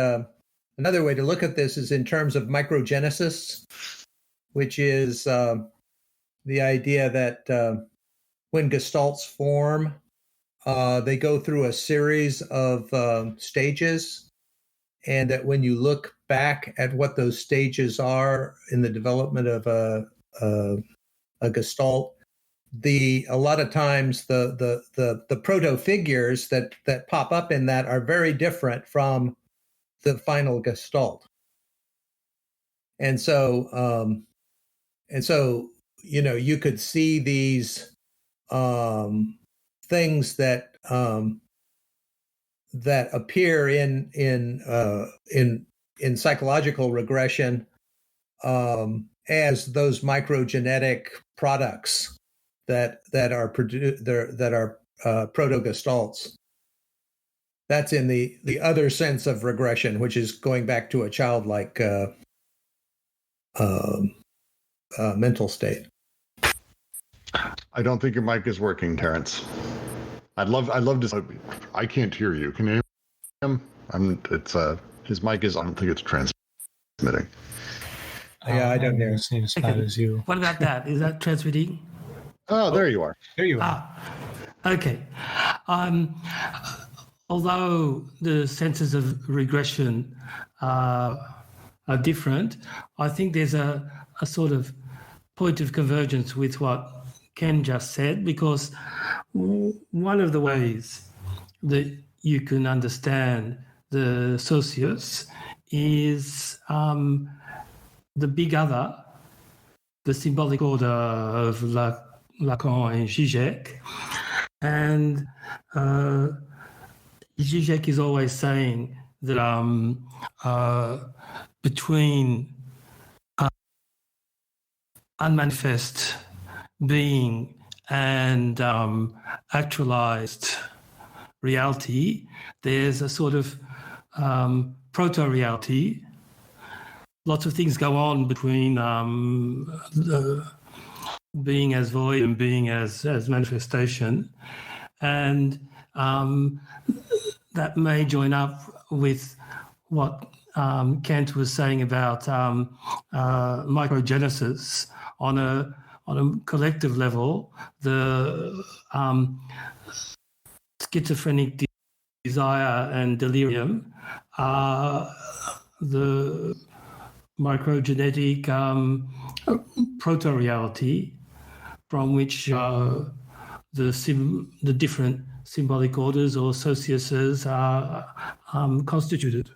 another way to look at this is in terms of microgenesis, which is the idea that when gestalts form, they go through a series of stages, and that when you look back at what those stages are in the development of a gestalt, a lot of times the proto figures that pop up in that are very different from the final gestalt, and so you could see these things that appear in psychological regression as those microgenetic products that are proto-gestalts. That's in the other sense of regression, which is going back to a childlike mental state. I don't think your mic is working, Terrence. I'd love to. I can't hear you. Can you hear him? His mic is. I don't think it's transmitting. Yeah, I don't hear. Same spot as you. What about that? Is that transmitting? Oh, there you are. There you are. Okay. Although the senses of regression are different, I think there's a sort of point of convergence with what Ken just said, because one of the ways that you can understand the socius is the big other, the symbolic order of Lacan and Zizek. And Zizek is always saying that between unmanifest being and actualized reality, there's a sort of proto-reality. Lots of things go on between being as void and being as manifestation, and that may join up with what Kant was saying about microgenesis on a collective level. The schizophrenic desire and delirium are the microgenetic proto-reality from which the different symbolic orders or sociuses are constituted.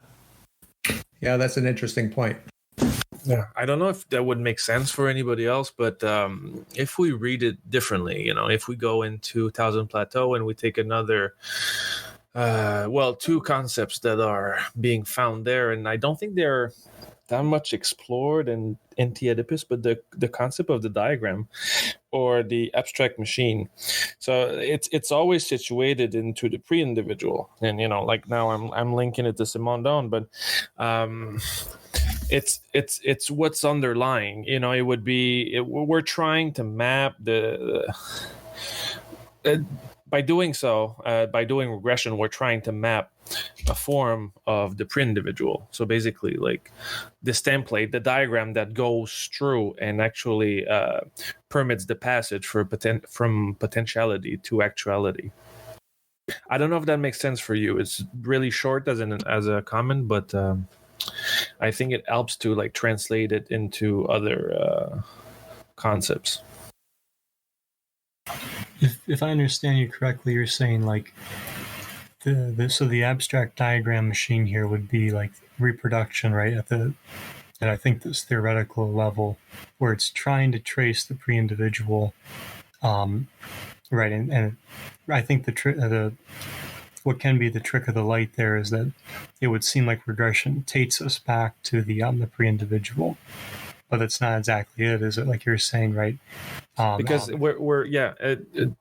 Yeah, that's an interesting point. Yeah, I don't know if that would make sense for anybody else, but if we read it differently, if we go into Thousand Plateau and we take another, two concepts that are being found there, and I don't think they're that much explored in Anti-Oedipus, but the concept of the diagram or the abstract machine. So it's always situated into the pre-individual, and like now I'm linking it to Simondon, but it's what's underlying. It would be we're trying to map by doing so, by doing regression, we're trying to map a form of the pre-individual. So basically, like this template, the diagram that goes through and actually permits the passage from potentiality to actuality. I don't know if that makes sense for you. It's really short as a comment, but I think it helps to like translate it into other concepts. If I understand you correctly, you're saying like the abstract diagram machine here would be like reproduction, right? At I think this theoretical level, where it's trying to trace the pre-individual, right? And I think what can be the trick of the light there is that it would seem like regression takes us back to the pre-individual, but that's not exactly it, is it? Like you're saying, right? Because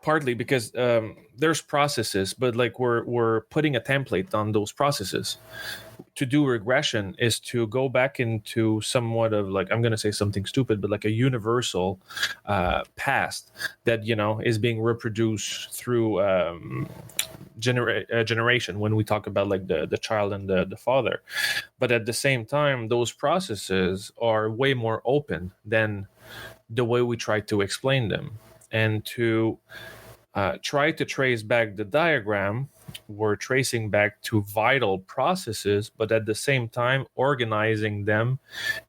partly because there's processes, but like we're putting a template on those processes. To do regression is to go back into somewhat of like, I'm going to say something stupid, but like a universal past that, you know, is being reproduced through generation when we talk about like the child and the father. But at the same time, those processes are way more open than the way we try to explain them. And to try to trace back the diagram, we're tracing back to vital processes, but at the same time organizing them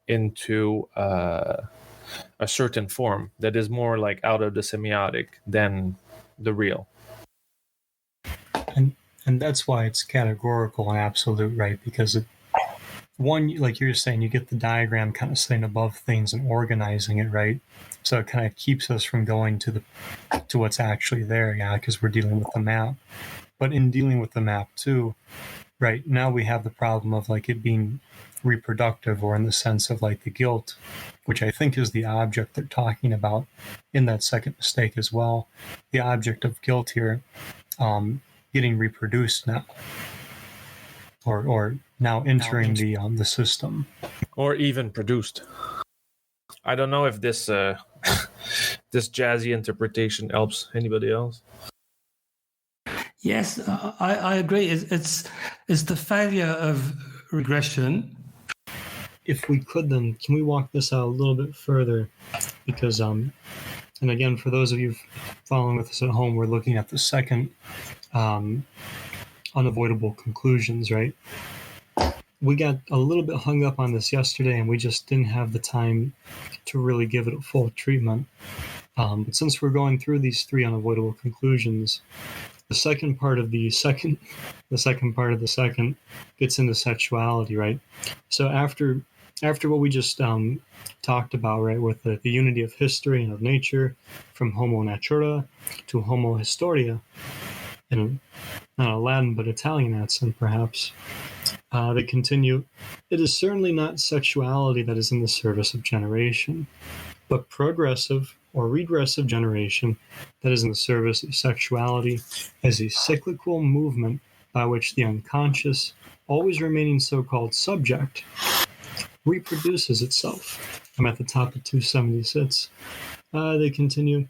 into a certain form that is more like out of the semiotic than the real. And that's why it's categorical and absolute, right? Because one, like you're saying, you get the diagram kind of sitting above things and organizing it, right? So it kind of keeps us from going to what's actually there, because we're dealing with the map. But in dealing with the map too, right, now we have the problem of like it being reproductive, or in the sense of like the guilt, which I think is the object they're talking about in that second mistake as well. The object of guilt here getting reproduced now, or now entering the system, or even produced. I don't know if this this jazzy interpretation helps anybody else. Yes, I agree. It's the failure of regression. If we could, then can we walk this out a little bit further? Because and again, for those of you following with us at home, we're looking at the second unavoidable conclusions, right? We got a little bit hung up on this yesterday, and we just didn't have the time to really give it a full treatment. But since we're going through these three unavoidable conclusions, the second part of the second gets into sexuality, right? So after what we just talked about, right, with the unity of history and of nature, from Homo Natura to Homo Historia, in not a Latin but Italian accent perhaps, they continue, it is certainly not sexuality that is in the service of generation, but progressive or regressive generation that is in the service of sexuality as a cyclical movement by which the unconscious, always remaining so-called subject, reproduces itself. I'm at the top of 276. They continue,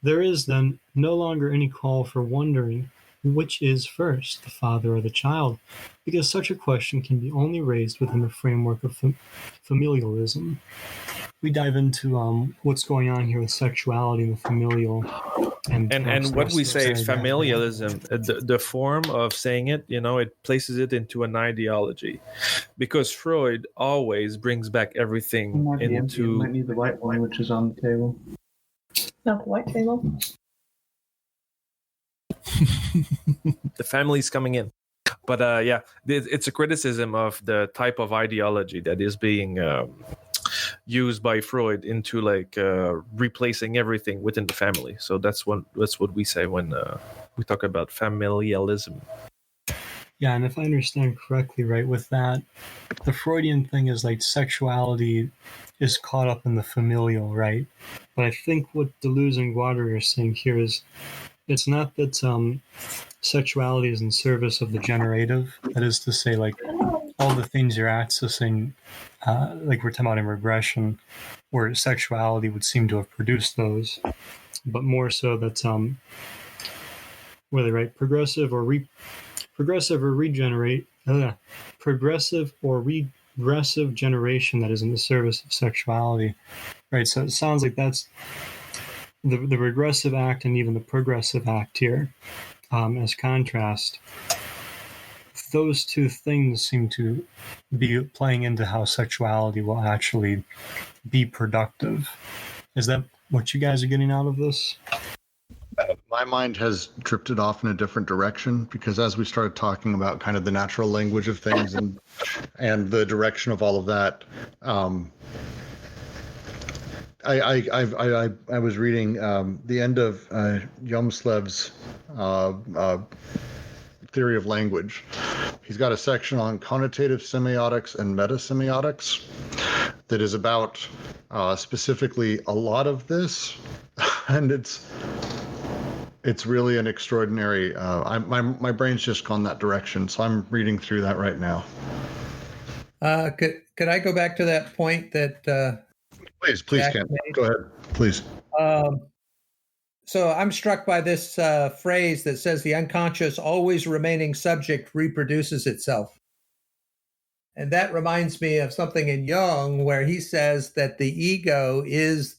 there is then no longer any call for wondering which is first, the father or the child, because such a question can be only raised within the framework of familialism. We dive into what's going on here with sexuality and the familial. And what we say is familialism, the form of saying it, you know, it places it into an ideology. Because Freud always brings back everything into... You might need the white one, which is on the table. No, white table. The family's coming in. But it's a criticism of the type of ideology that is being used by Freud into like replacing everything within the family. So that's what we say when we talk about familialism. Yeah, and if I understand correctly, right, with that, the Freudian thing is like sexuality is caught up in the familial, right? But I think what Deleuze and Guattari are saying here is it's not that sexuality is in service of the generative. That is to say, like, all the things you're accessing, like we're talking about in regression, where sexuality would seem to have produced those, but more so that whether right progressive or regressive generation that is in the service of sexuality, right? So it sounds like that's the regressive act and even the progressive act here, as contrast. Those two things seem to be playing into how sexuality will actually be productive. Is that what you guys are getting out of this? My mind has drifted off in a different direction, because as we started talking about kind of the natural language of things and the direction of all of that, I was reading the end of Yomslev's theory of language. He's got a section on connotative semiotics and metasemiotics. that is about specifically a lot of this, and it's really an extraordinary. My brain's just gone that direction, so I'm reading through that right now. Could I go back to that point that? Please, Ken. Go ahead, please. So I'm struck by this phrase that says the unconscious, always remaining subject reproduces itself. And that reminds me of something in Jung where he says that the ego is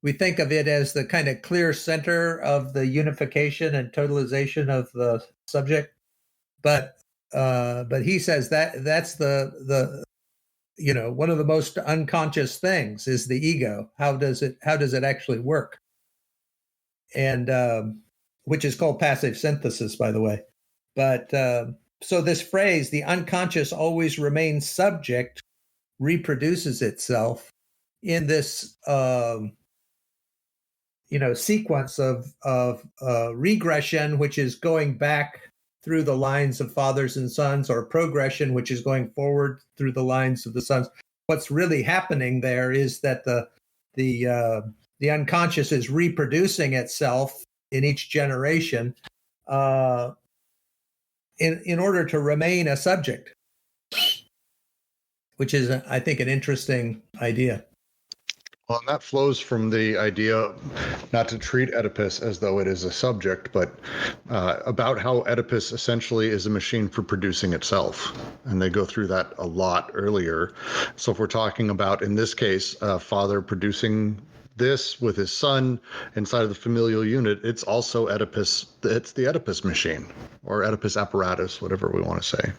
we think of it as the kind of clear center of the unification and totalization of the subject. But he says that that's the one of the most unconscious things is the ego. How does it actually work? And which is called passive synthesis, by the way. But so this phrase, the unconscious always remains subject, reproduces itself in this sequence of regression, which is going back through the lines of fathers and sons, or progression, which is going forward through the lines of the sons. What's really happening there is that the unconscious is reproducing itself in each generation in order to remain a subject, which is, I think, an interesting idea. Well, and that flows from the idea not to treat Oedipus as though it is a subject, but about how Oedipus essentially is a machine for producing itself. And they go through that a lot earlier. So if we're talking about, in this case, father producing this with his son inside of the familial unit, it's also Oedipus. It's the Oedipus machine, or Oedipus apparatus, whatever we want to say.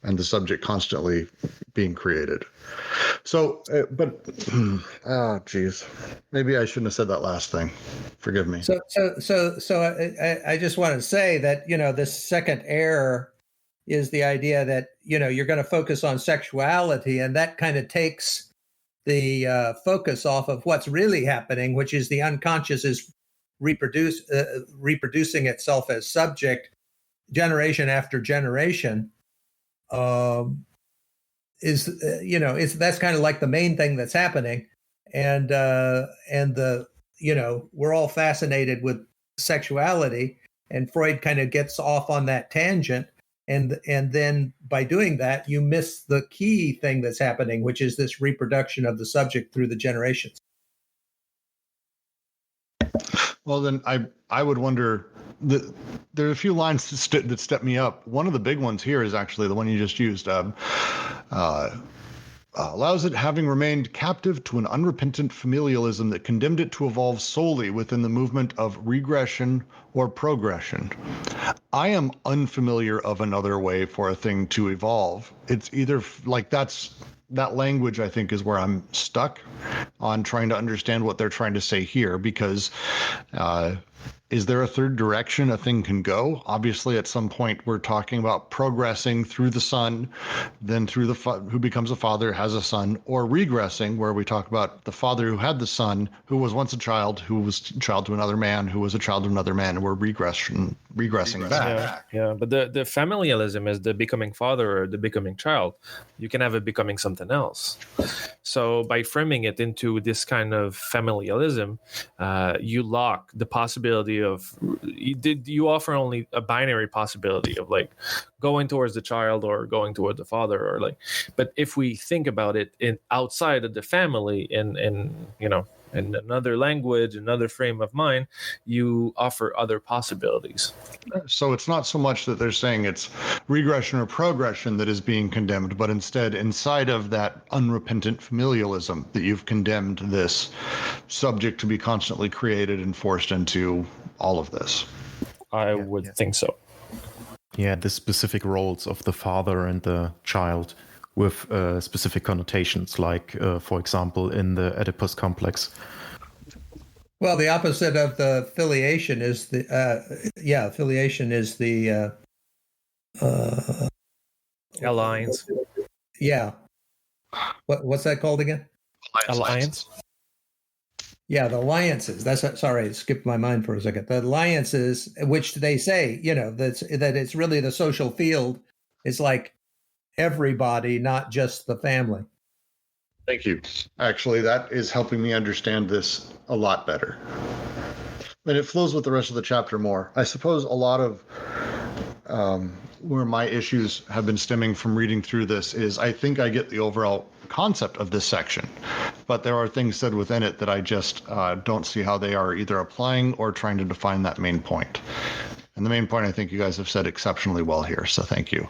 And the subject constantly being created. So, geez, maybe I shouldn't have said that last thing. Forgive me. So I just want to say that, this second error is the idea that, you're going to focus on sexuality, and that kind of takes the focus off of what's really happening, which is the unconscious is reproducing itself as subject generation after generation. That's kind of like the main thing that's happening, and we're all fascinated with sexuality, and Freud kind of gets off on that tangent, and then by doing that, you miss the key thing that's happening, which is this reproduction of the subject through the generations. Well, then I would wonder. There are a few lines that step me up. One of the big ones here is actually the one you just used. Allows it, having remained captive to an unrepentant familialism that condemned it to evolve solely within the movement of regression or progression. I am unfamiliar of another way for a thing to evolve. It's either like that language, I think, is where I'm stuck on trying to understand what they're trying to say here, because is there a third direction a thing can go? Obviously, at some point, we're talking about progressing through the son, then through the who becomes a father, has a son, or regressing, where we talk about the father who had the son, who was once a child, who was a child to another man, who was a child to another man, and we're regressing back. Yeah, but the familialism is the becoming father or the becoming child. You can have it becoming something else. So by framing it into this kind of familialism, you lock the possibility of you offer only a binary possibility of like going towards the child or going toward the father, or like. But if we think about it in outside of the family, in another language, another frame of mind, you offer other possibilities. So it's not so much that they're saying it's regression or progression that is being condemned, but instead inside of that unrepentant familialism that you've condemned this subject to be constantly created and forced into all of this. I would think so. Yeah, the specific roles of the father and the child with specific connotations, like, for example, in the Oedipus complex. Well, the opposite of the filiation is the filiation is the alliance. Yeah. What's that called again? Alliance. Yeah, the alliances. Sorry, it skipped my mind for a second. The alliances, which they say, that it's really the social field. It's like everybody, not just the family. Thank you. Actually, that is helping me understand this a lot better. And it flows with the rest of the chapter more. I suppose a lot of where my issues have been stemming from reading through this is I think I get the overall concept of this section, but there are things said within it that I just don't see how they are either applying or trying to define that main point. And the main point, I think you guys have said exceptionally well here, so thank you.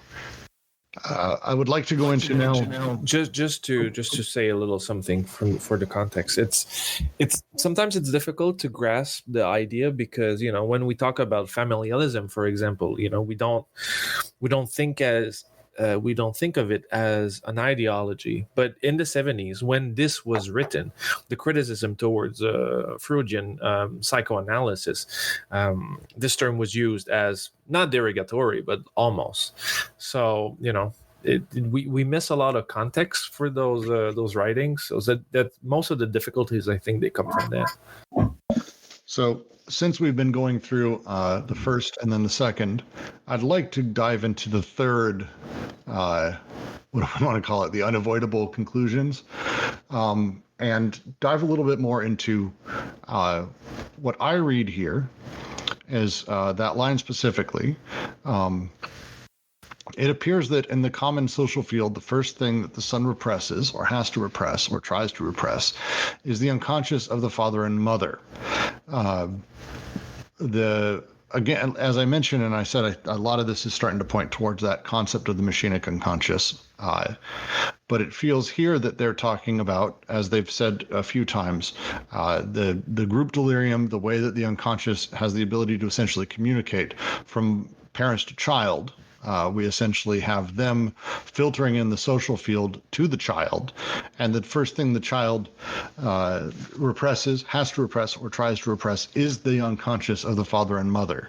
I would like to go into now. Just to say a little something for the context. It's sometimes it's difficult to grasp the idea because when we talk about familialism, for example, we don't think of it as an ideology. But in the 70s, when this was written, the criticism towards Freudian psychoanalysis, this term was used as not derogatory, but almost. So, we miss a lot of context for those writings. So that most of the difficulties, I think, they come from that. So since we've been going through the first and then the second, I'd like to dive into the third, what do I want to call it, the unavoidable conclusions, and dive a little bit more into what I read here is that line specifically. It appears that in the common social field, the first thing that the son represses or has to repress or tries to repress is the unconscious of the father and mother. Again, as I mentioned, and I said, a lot of this is starting to point towards that concept of the machinic unconscious. But it feels here that they're talking about, as they've said a few times, the group delirium, the way that the unconscious has the ability to essentially communicate from parents to child. We essentially have them filtering in the social field to the child. And the first thing the child represses, has to repress, or tries to repress is the unconscious of the father and mother.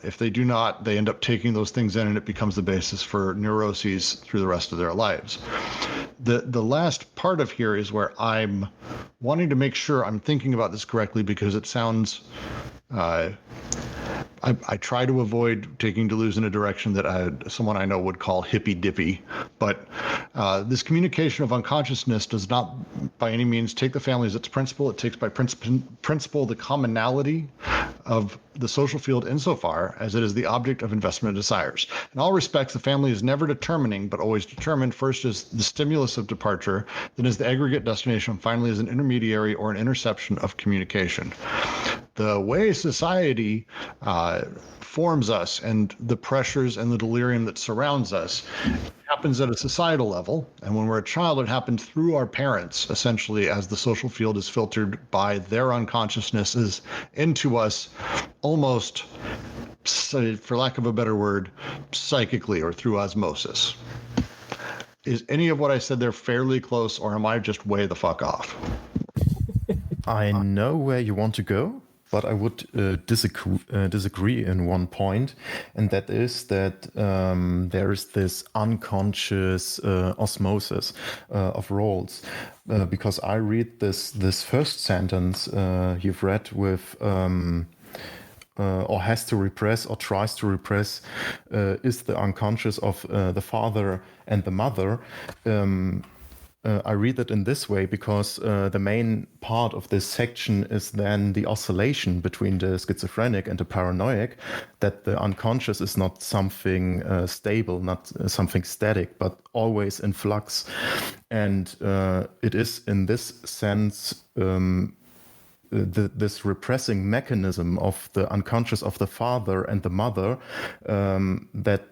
If they do not, they end up taking those things in and it becomes the basis for neuroses through the rest of their lives. The last part of here is where I'm wanting to make sure I'm thinking about this correctly because it sounds... I try to avoid taking Deleuze in a direction that someone I know would call hippy-dippy, but this communication of unconsciousness does not by any means take the family as its principle. It takes by principle the commonality of the social field insofar as it is the object of investment and desires. In all respects, the family is never determining, but always determined first as the stimulus of departure, then as the aggregate destination, finally as an intermediary or an interception of communication. The way society forms us and the pressures and the delirium that surrounds us happens at a societal level. And when we're a child, it happens through our parents, essentially, as the social field is filtered by their unconsciousnesses into us almost, for lack of a better word, psychically or through osmosis. Is any of what I said there fairly close, or am I just way the fuck off? I know where you want to go, but I would disagree in one point, and that is that there is this unconscious osmosis of roles. Because I read this first sentence you've read with or has to repress or tries to repress is the unconscious of the father and the mother. I read it in this way because the main part of this section is then the oscillation between the schizophrenic and the paranoid, that the unconscious is not something stable, not something static, but always in flux. And it is in this sense this repressing mechanism of the unconscious of the father and the mother that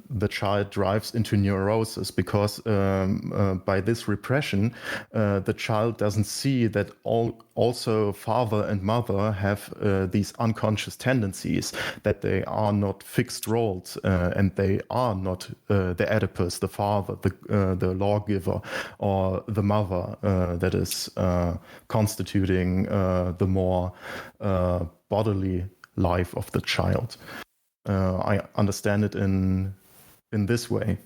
the child drives into neurosis, because by this repression, the child doesn't see that also father and mother have these unconscious tendencies, that they are not fixed roles and they are not the Oedipus, the father, the lawgiver, or the mother that is constituting the more bodily life of the child. I understand it in this way.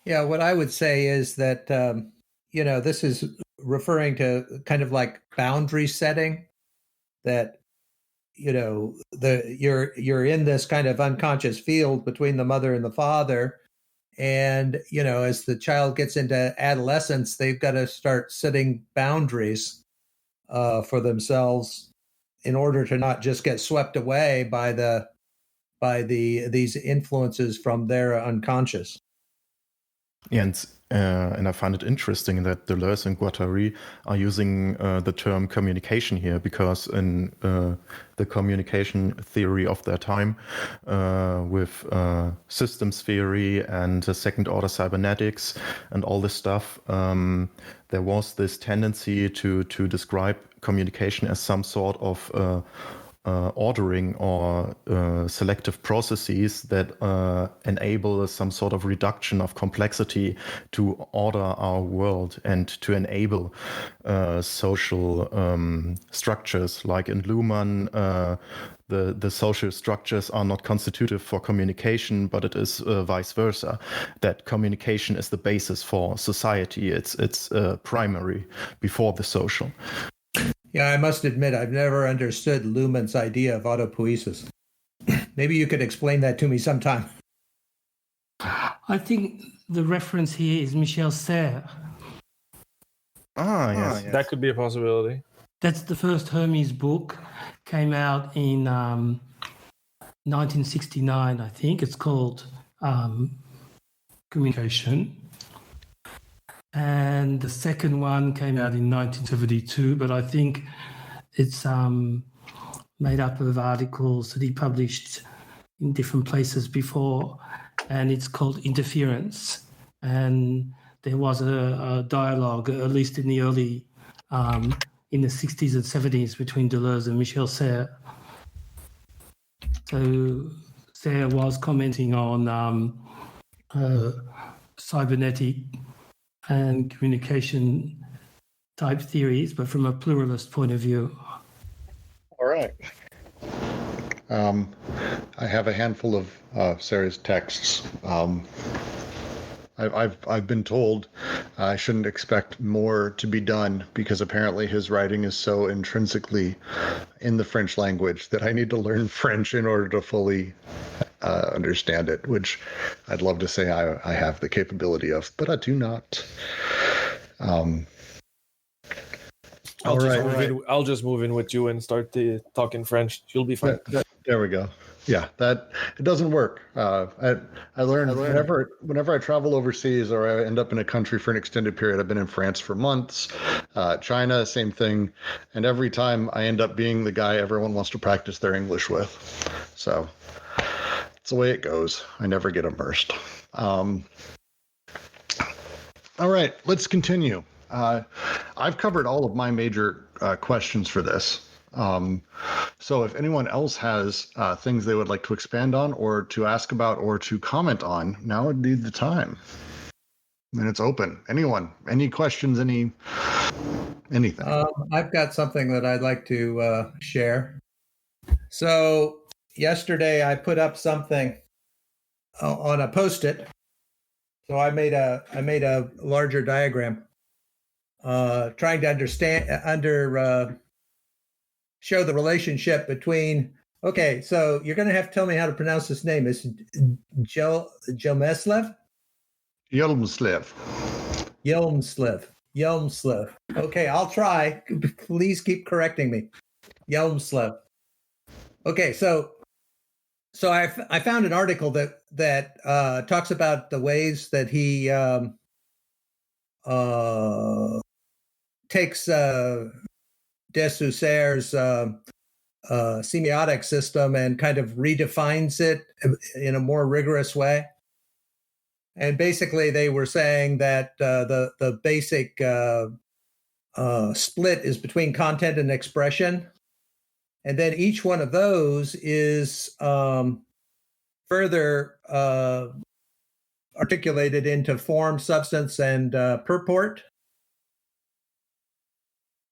Yeah, what I would say is that, this is referring to kind of like boundary setting, that you're in this kind of unconscious field between the mother and the father. And, as the child gets into adolescence, they've got to start setting boundaries for themselves in order to not just get swept away by these influences from their unconscious. And I find it interesting that Deleuze and Guattari are using the term communication here, because in the communication theory of their time, with systems theory and second order cybernetics and all this stuff, there was this tendency to describe communication as some sort of ordering or selective processes that enable some sort of reduction of complexity to order our world and to enable social structures. Like in Luhmann, the social structures are not constitutive for communication, but it is vice versa. That communication is the basis for society. It's primary before the social. Yeah, I must admit, I've never understood Luhmann's idea of autopoiesis. Maybe you could explain that to me sometime. I think the reference here is Michel Serres. Yes. That could be a possibility. That's the first Hermes book, came out in 1969, I think. It's called Communication. And the second one came out in 1972, but I think it's made up of articles that he published in different places before, and it's called Interference. And there was a dialogue, at least in the early, in the 60s and 70s, between Deleuze and Michel Serres. So Serres was commenting on cybernetic and communication type theories, but from a pluralist point of view. All right. I have a handful of Sarah's texts. I've been told I shouldn't expect more to be done, because apparently his writing is so intrinsically in the French language that I need to learn French in order to fully understand it, which I'd love to say I have the capability of, but I do not. I'll just move in with you and start talking French. You'll be fine. There we go. Yeah, that it doesn't work. I learned whenever I travel overseas or I end up in a country for an extended period. I've been in France for months, China, same thing, and every time I end up being the guy everyone wants to practice their English with. So it's the way it goes. I never get immersed. All right, let's continue. I've covered all of my major questions for this. So if anyone else has things they would like to expand on or to ask about or to comment on, now would be the time. And it's open. Anyone, any questions, anything? I've got something that I'd like to share. So yesterday I put up something on a Post-it. So I made a larger diagram, trying to show the relationship between. Okay, so you're going to have to tell me how to pronounce this name. It's Jelmeslev? Yelmslev. Okay, I'll try. Please keep correcting me. Yelmslev. Okay, so I found an article that talks about the ways that he takes Dessaulles' semiotic system and kind of redefines it in a more rigorous way. And basically, they were saying that the basic split is between content and expression. And then each one of those is further articulated into form, substance, and purport.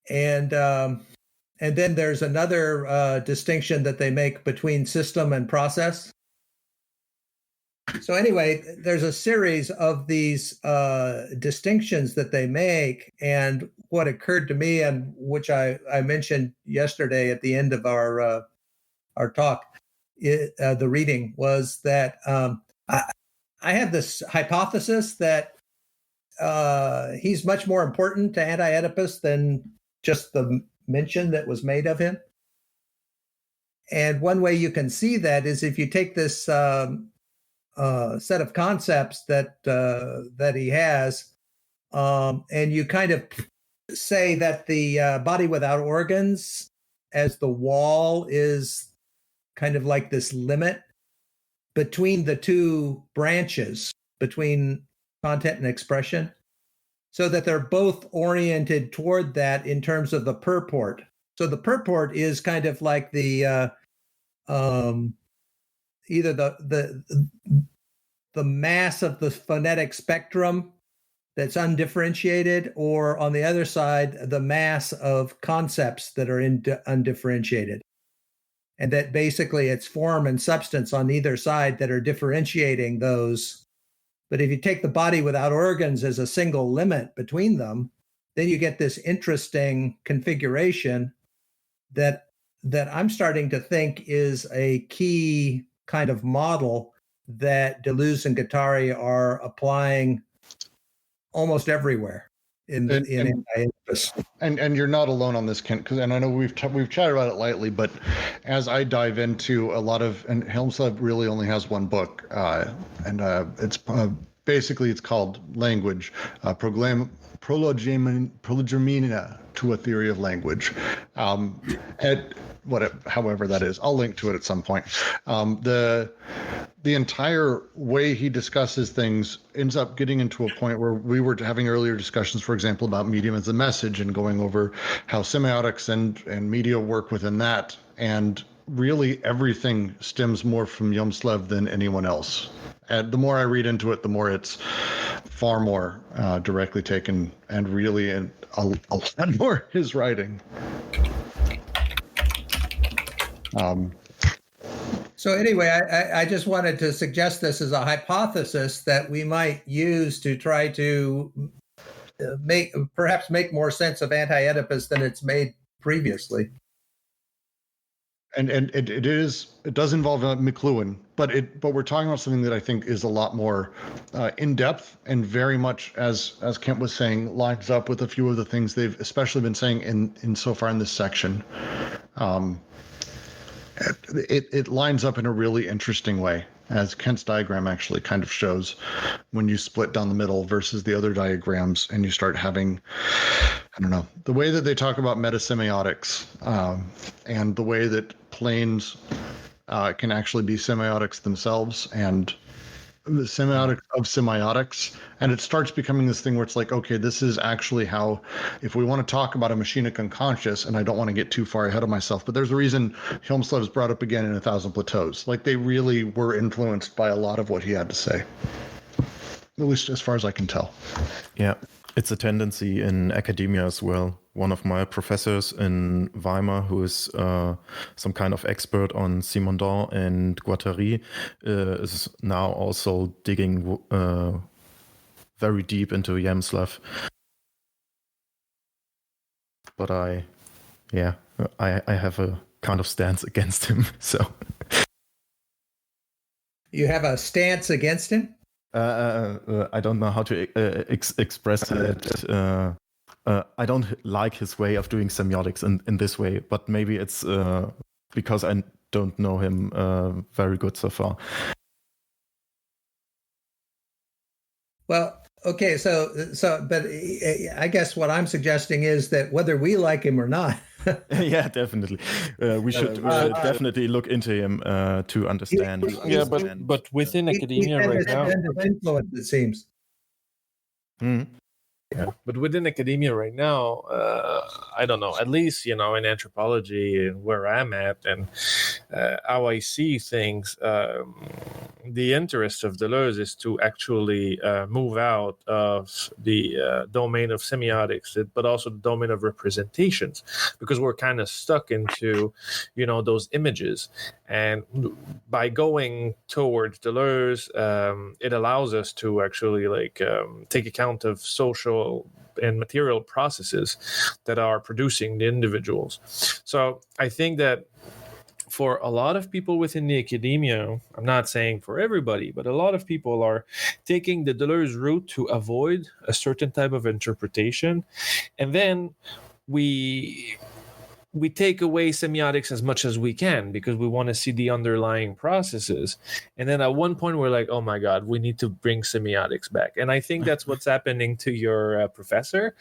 And then there's another distinction that they make between system and process. So anyway, there's a series of these distinctions that they make. And what occurred to me, and which I mentioned yesterday at the end of our our talk, the reading, was that I have this hypothesis that he's much more important to anti-Oedipus than just the mention that was made of him. And one way you can see that is if you take this set of concepts that he has, and you kind of say that the body without organs as the wall is kind of like this limit between the two branches, between content and expression, so that they're both oriented toward that in terms of the purport. So the purport is kind of like the either the mass of the phonetic spectrum that's undifferentiated, or on the other side, the mass of concepts that are undifferentiated. And that basically it's form and substance on either side that are differentiating those. But if you take the body without organs as a single limit between them, then you get this interesting configuration that I'm starting to think is a key kind of model that Deleuze and Guattari are applying almost everywhere in anti-Oedipus. And you're not alone on this, Kent, and I know we've chatted about it lightly, but as I dive into a lot of, and Helmslab really only has one book, and it's basically it's called Language, Prolegomena to a Theory of Language. However that is, I'll link to it at some point. The entire way he discusses things ends up getting into a point where we were having earlier discussions, for example, about medium as a message and going over how semiotics and media work within that. And really everything stems more from Jomslev than anyone else. And the more I read into it, the more it's far more directly taken and really a lot more his writing. So anyway, I just wanted to suggest this as a hypothesis that we might use to try to make more sense of anti-Oedipus than it's made previously. And it does involve McLuhan, but we're talking about something that I think is a lot more in depth and very much, as Kent was saying, lines up with a few of the things they've especially been saying in so far in this section. It lines up in a really interesting way, as Kent's diagram actually kind of shows, when you split down the middle versus the other diagrams, and you start having, I don't know, the way that they talk about metasemiotics, and the way that planes can actually be semiotics themselves, and the semiotics of semiotics, and it starts becoming this thing where it's like, okay, this is actually how, if we want to talk about a machinic unconscious, and I don't want to get too far ahead of myself, but there's a reason Helmslev's brought up again in 1,000 Plateaus. Like, they really were influenced by a lot of what he had to say, at least as far as I can tell. Yeah, it's a tendency in academia as well. One of my professors in Weimar, who is some kind of expert on Simondon and Guattari, is now also digging very deep into Jomslev. But I have a kind of stance against him. So you have a stance against him? I don't know how to express it. I don't like his way of doing semiotics in this way, but maybe it's because I don't know him very good so far. Well, okay, so, but I guess what I'm suggesting is that whether we like him or not. Yeah, definitely. We should definitely look into him to understand. But within academia right now, influence, it seems. Yeah, but within academia right now, I don't know, at least, in anthropology and where I'm at and how I see things, the interest of Deleuze is to actually move out of the domain of semiotics, but also the domain of representations, because we're kind of stuck into, those images. And by going towards Deleuze, it allows us to actually take account of social and material processes that are producing the individuals. So I think that for a lot of people within the academia, I'm not saying for everybody, but a lot of people are taking the Deleuze route to avoid a certain type of interpretation. And then we take away semiotics as much as we can because we want to see the underlying processes. And then at one point we're like, oh my God, we need to bring semiotics back. And I think that's what's happening to your professor,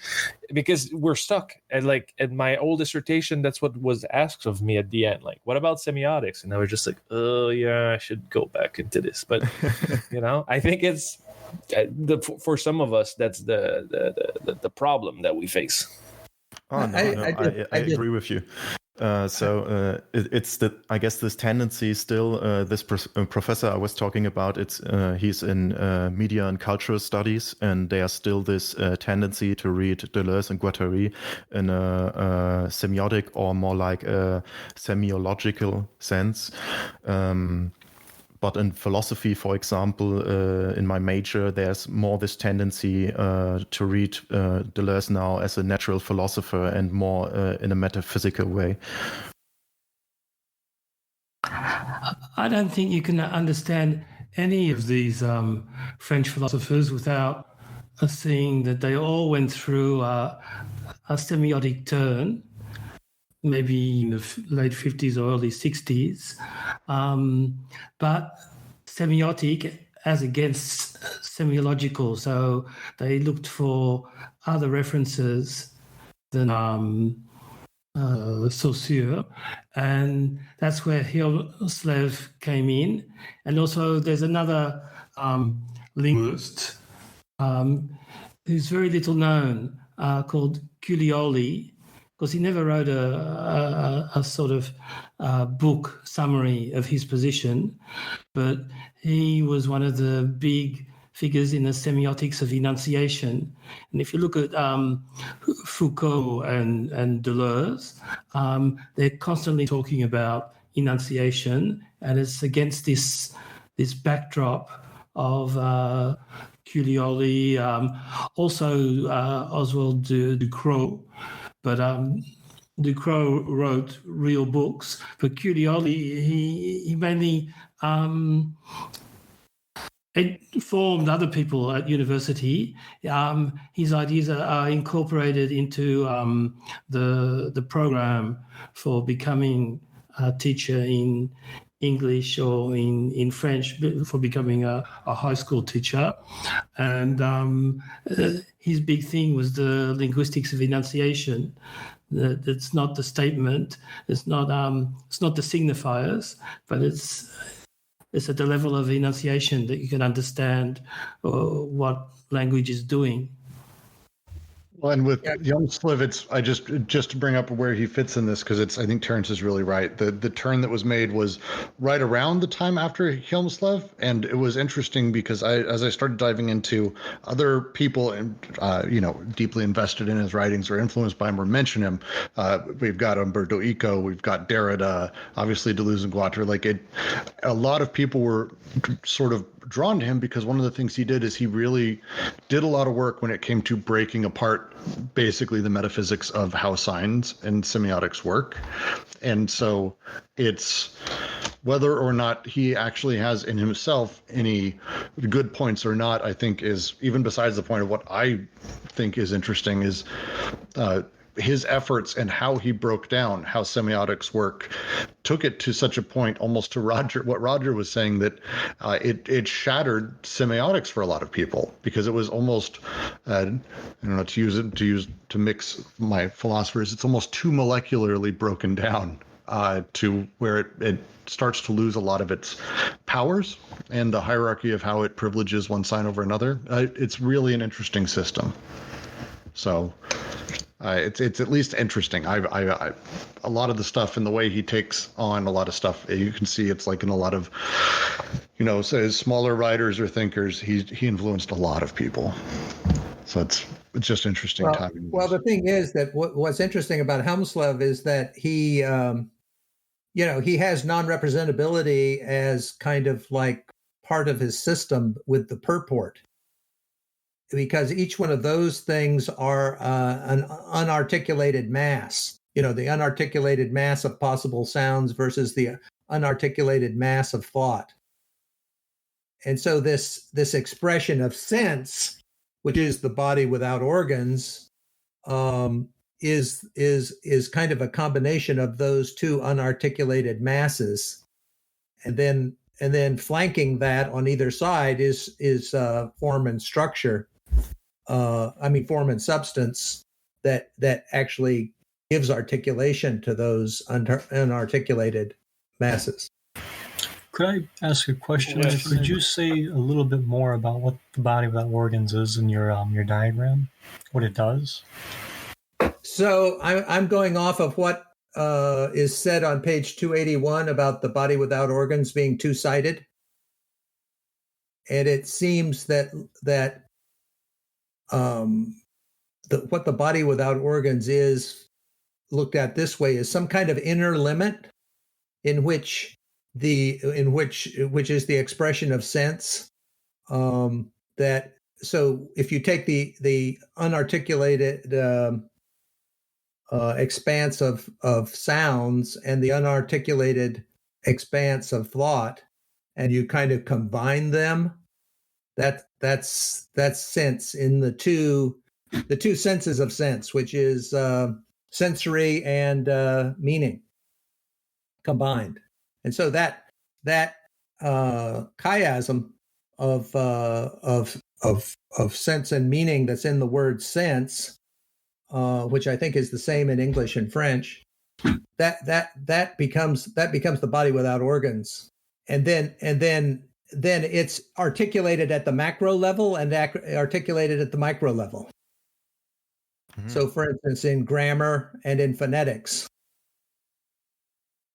because we're stuck. And like at my old dissertation, that's what was asked of me at the end. Like, what about semiotics? And I was just like, oh yeah, I should go back into this. But I think it's for some of us, that's the problem that we face. Oh no, I agree with you. It's that I guess this tendency still. This professor I was talking about, he's in media and cultural studies, and there's still this tendency to read Deleuze and Guattari in a semiotic or more like a semiological sense. But in philosophy, for example, in my major, there's more this tendency to read Deleuze now as a natural philosopher and more in a metaphysical way. I don't think you can understand any of these French philosophers without seeing that they all went through a semiotic turn, maybe in the late 50s or early 60s. But semiotic as against semiological. So they looked for other references than Saussure. And that's where Hillslev came in. And also there's another linguist who's very little known called Culioli, because he never wrote a sort of book summary of his position, but he was one of the big figures in the semiotics of enunciation. And if you look at Foucault and Deleuze, they're constantly talking about enunciation, and it's against this backdrop of Culioli, also Oswald Ducrot. But Ducrot wrote real books, but Culioli, he mainly informed other people at university. His ideas are incorporated into the program for becoming a teacher in English or in French, for becoming a high school teacher. And his big thing was the linguistics of enunciation. It's not the statement, it's not the signifiers, but it's at the level of enunciation that you can understand what language is doing. Well, and with Hjelmslev, it's just to bring up where he fits in this, because I think Terrence is really right. The turn that was made was right around the time after Hjelmslev, and it was interesting because as I started diving into other people and deeply invested in his writings or influenced by him or mention him, we've got Umberto Eco, we've got Derrida, obviously Deleuze and Guattari. A lot of people were sort of drawn to him because one of the things he did is he really did a lot of work when it came to breaking apart basically the metaphysics of how science and semiotics work. And so it's whether or not he actually has in himself any good points or not, I think is, even besides the point of what I think is interesting, is his efforts and how he broke down how semiotics work took it to such a point, almost to what Roger was saying, that it shattered semiotics for a lot of people, because it was almost I don't know, to mix my philosophers, it's almost too molecularly broken down to where it starts to lose a lot of its powers and the hierarchy of how it privileges one sign over another. It's really an interesting system. So it's at least interesting. A lot of the stuff and the way he takes on a lot of stuff, you can see it's like in a lot of, say smaller writers or thinkers, he influenced a lot of people. So it's just interesting timing. Well, the thing is that what's interesting about Hjelmslev is that he has non-representability as kind of like part of his system with the purport, because each one of those things are an unarticulated mass. the unarticulated mass of possible sounds versus the unarticulated mass of thought. And so this expression of sense, which is the body without organs, is kind of a combination of those two unarticulated masses, and then flanking that on either side is form and structure. Form and substance that actually gives articulation to those unarticulated masses. Could I ask a question? Yes. Could you say a little bit more about what the body without organs is in your diagram? What it does? So I'm going off of what is said on page 281 about the body without organs being two-sided, and it seems that what the body without organs is, looked at this way, is some kind of inner limit which is the expression of sense. That so if you take the unarticulated expanse of sounds and the unarticulated expanse of thought, and you kind of combine them, that's sense in the two senses of sense, which is sensory and meaning combined. And so that chiasm of sense and meaning that's in the word sense, which I think is the same in English and French, that becomes the body without organs, and then it's articulated at the macro level and articulated at the micro level. Mm-hmm. So, for instance, in grammar and in phonetics,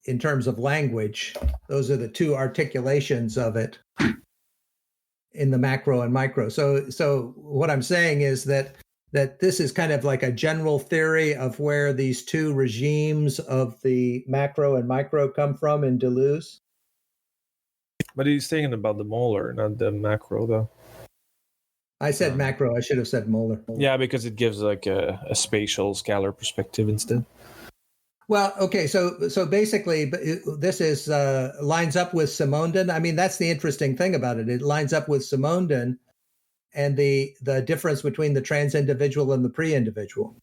in terms of language, those are the two articulations of it in the macro and micro. So what I'm saying is that this is kind of like a general theory of where these two regimes of the macro and micro come from in Deleuze. But he's thinking about the molar, not the macro, though. I said macro. I should have said molar. Yeah, because it gives like a spatial scalar perspective instead. Well, okay, so basically, this is lines up with Simondon. I mean, that's the interesting thing about it. It lines up with Simondon and the difference between the trans-individual and the pre-individual.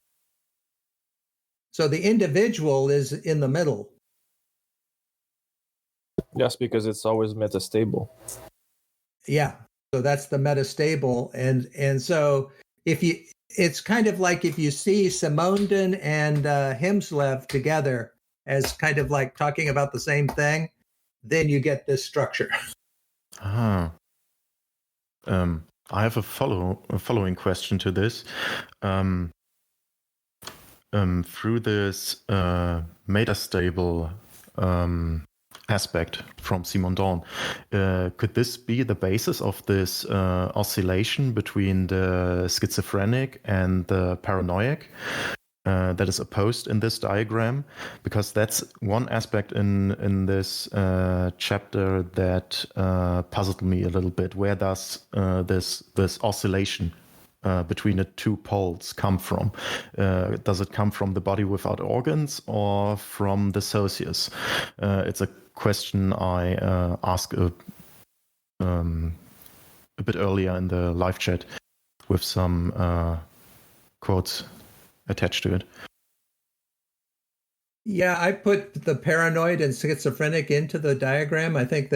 So the individual is in the middle. Yes, because it's always metastable. Yeah, so that's the metastable, and so it's kind of like if you see Simondon and Himslev together as kind of like talking about the same thing, then you get this structure. I have a following question to this. Through this metastable aspect from Simondon, could this be the basis of this oscillation between the schizophrenic and the paranoid that is opposed in this diagram? Because that's one aspect in this chapter that puzzled me a little bit. Where does this oscillation between the two poles come from? Does it come from the body without organs or from the socius? It's a question I asked a bit earlier in the live chat with some quotes attached to it. Yeah, I put the paranoid and schizophrenic into the diagram. I think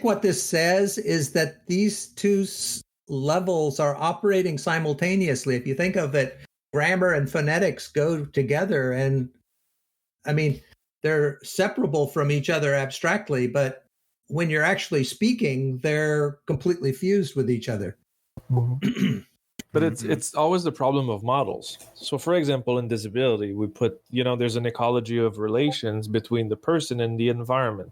what this says is that these two levels are operating simultaneously. If you think of it, grammar and phonetics go together, and I mean, they're separable from each other abstractly, but when you're actually speaking, they're completely fused with each other. But it's always the problem of models. So, for example, in disability, we put, there's an ecology of relations between the person and the environment.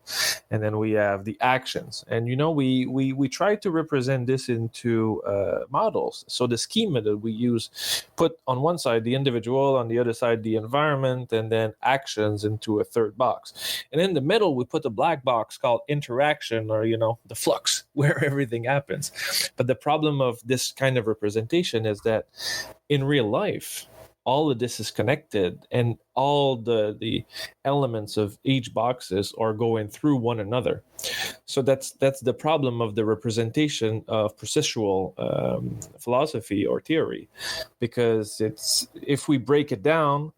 And then we have the actions. And, we try to represent this into models. So the schema that we use, put on one side the individual, on the other side the environment, and then actions into a third box. And in the middle, we put a black box called interaction, or, the flux, where everything happens. But the problem of this kind of representation is that in real life, all of this is connected, and all the elements of each boxes are going through one another. So that's the problem of the representation of processual philosophy or theory, because it's, if we break it down,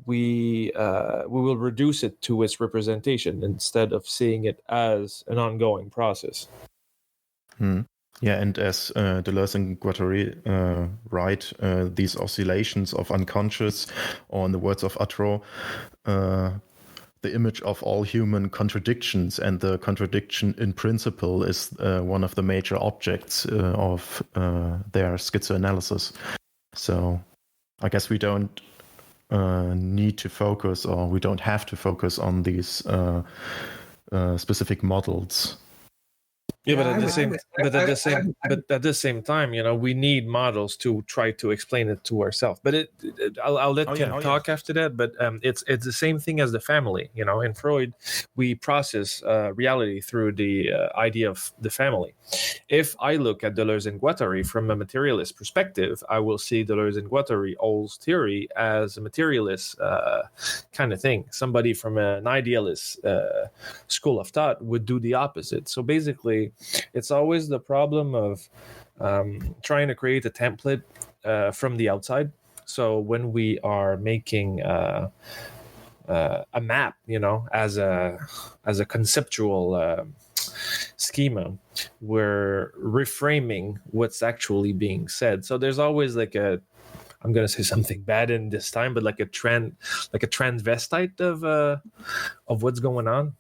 we will reduce it to its representation instead of seeing it as an ongoing process. Yeah, and as Deleuze and Guattari write, these oscillations of unconscious, or in the words of Atro, the image of all human contradictions, and the contradiction in principle is one of the major objects of their schizoanalysis. So I guess we don't need to focus, or we don't have to focus on these specific models. Yeah, but at the same time, we need models to try to explain it to ourselves. But I'll let Ken talk after that. But it's the same thing as the family. In Freud, we process reality through the idea of the family. If I look at Deleuze and Guattari from a materialist perspective, I will see Deleuze and Guattari's theory as a materialist kind of thing. Somebody from an idealist school of thought would do the opposite. So basically, it's always the problem of trying to create a template from the outside. So when we are making a map, as a conceptual schema, we're reframing what's actually being said. So there's always like I'm going to say something bad in this time, but like a transvestite of what's going on.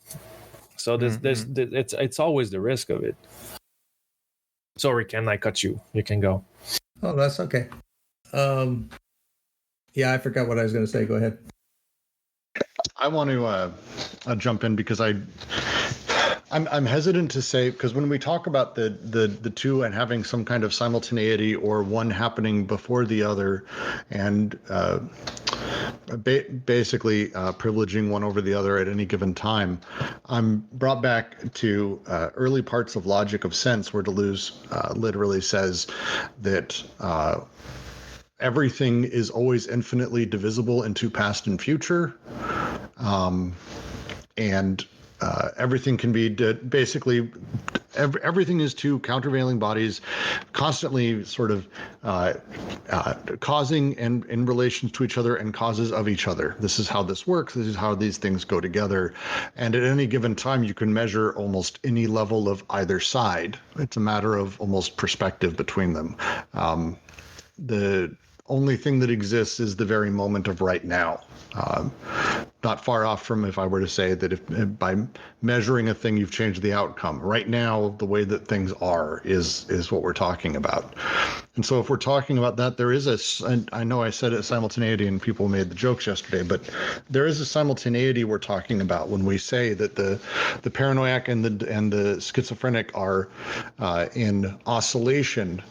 So it's always the risk of it. Sorry, Ken, I cut you. You can go. Oh, that's okay. Yeah, I forgot what I was going to say. Go ahead. I want to jump in because I'm hesitant to say, because when we talk about the two and having some kind of simultaneity or one happening before the other, and basically privileging one over the other at any given time, I'm brought back to early parts of Logic of Sense, where Deleuze literally says that everything is always infinitely divisible into past and future, and everything can be basically everything is two countervailing bodies constantly sort of causing and in relations to each other and causes of each other. This is how this works. This is how these things go together. And at any given time, you can measure almost any level of either side. It's a matter of almost perspective between them. The only thing that exists is the very moment of right now. Not far off from if I were to say that if by measuring a thing you've changed the outcome. Right now, the way that things are is what we're talking about. And so if we're talking about that, there is and I know I said it simultaneity and people made the jokes yesterday, but there is a simultaneity we're talking about when we say that the paranoiac and the schizophrenic are in oscillation.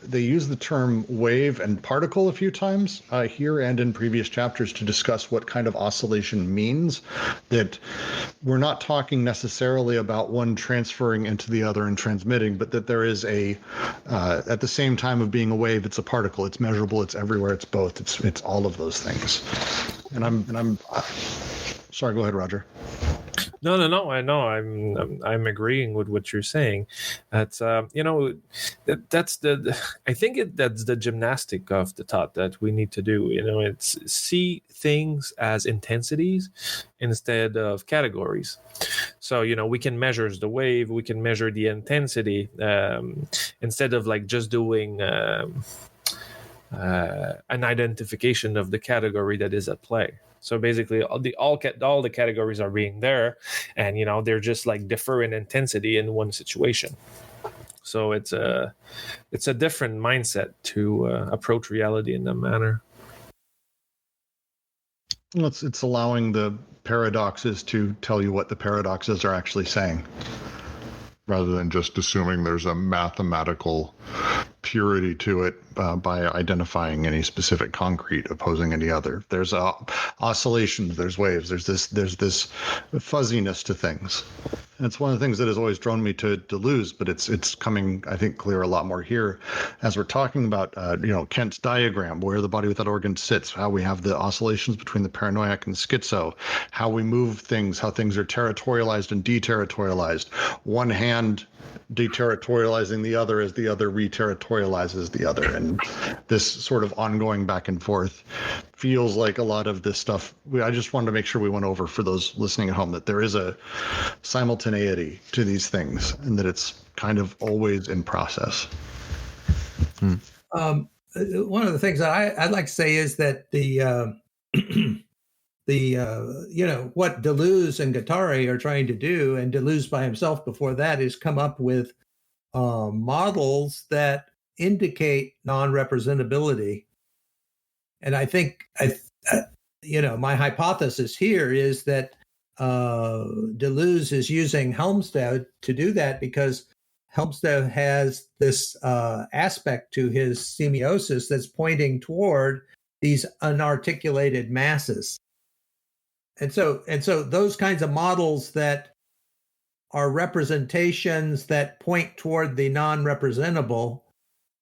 They use the term wave and particle a few times here and in previous chapters to discuss what kind of oscillation means, that we're not talking necessarily about one transferring into the other and transmitting, but that there is at the same time of being a wave, it's a particle, it's measurable, it's everywhere, it's both, it's all of those things. And I'm sorry, go ahead, Roger. No. I know. I'm agreeing with what you're saying. That's that's I think that's the gymnastic of the thought that we need to do. It's see things as intensities instead of categories. So we can measure the wave, we can measure the intensity instead of like just doing an identification of the category that is at play. So basically, all the categories are being there, and they're just like differ in intensity in one situation. So it's a different mindset to approach reality in that manner. It's allowing the paradoxes to tell you what the paradoxes are actually saying, rather than just assuming there's a mathematical purity to it by identifying any specific concrete opposing any other. There's oscillations, there's waves, there's this fuzziness to things. And it's one of the things that has always drawn me to Deleuze, but it's coming, I think, clear a lot more here as we're talking about, Kent's diagram, where the body without organs sits, how we have the oscillations between the paranoiac and the schizo, how we move things, how things are territorialized and deterritorialized. One hand deterritorializing the other as the other reterritorializes the other. And this sort of ongoing back and forth feels like a lot of this stuff. I just wanted to make sure we went over for those listening at home that there is a simultaneity to these things and that it's kind of always in process. One of the things that I'd like to say is that what Deleuze and Guattari are trying to do, and Deleuze by himself before that, is come up with models that indicate non-representability. And I think, my hypothesis here is that Deleuze is using Helmstedt to do that because Helmstedt has this aspect to his semiosis that's pointing toward these unarticulated masses. And so those kinds of models that are representations that point toward the non-representable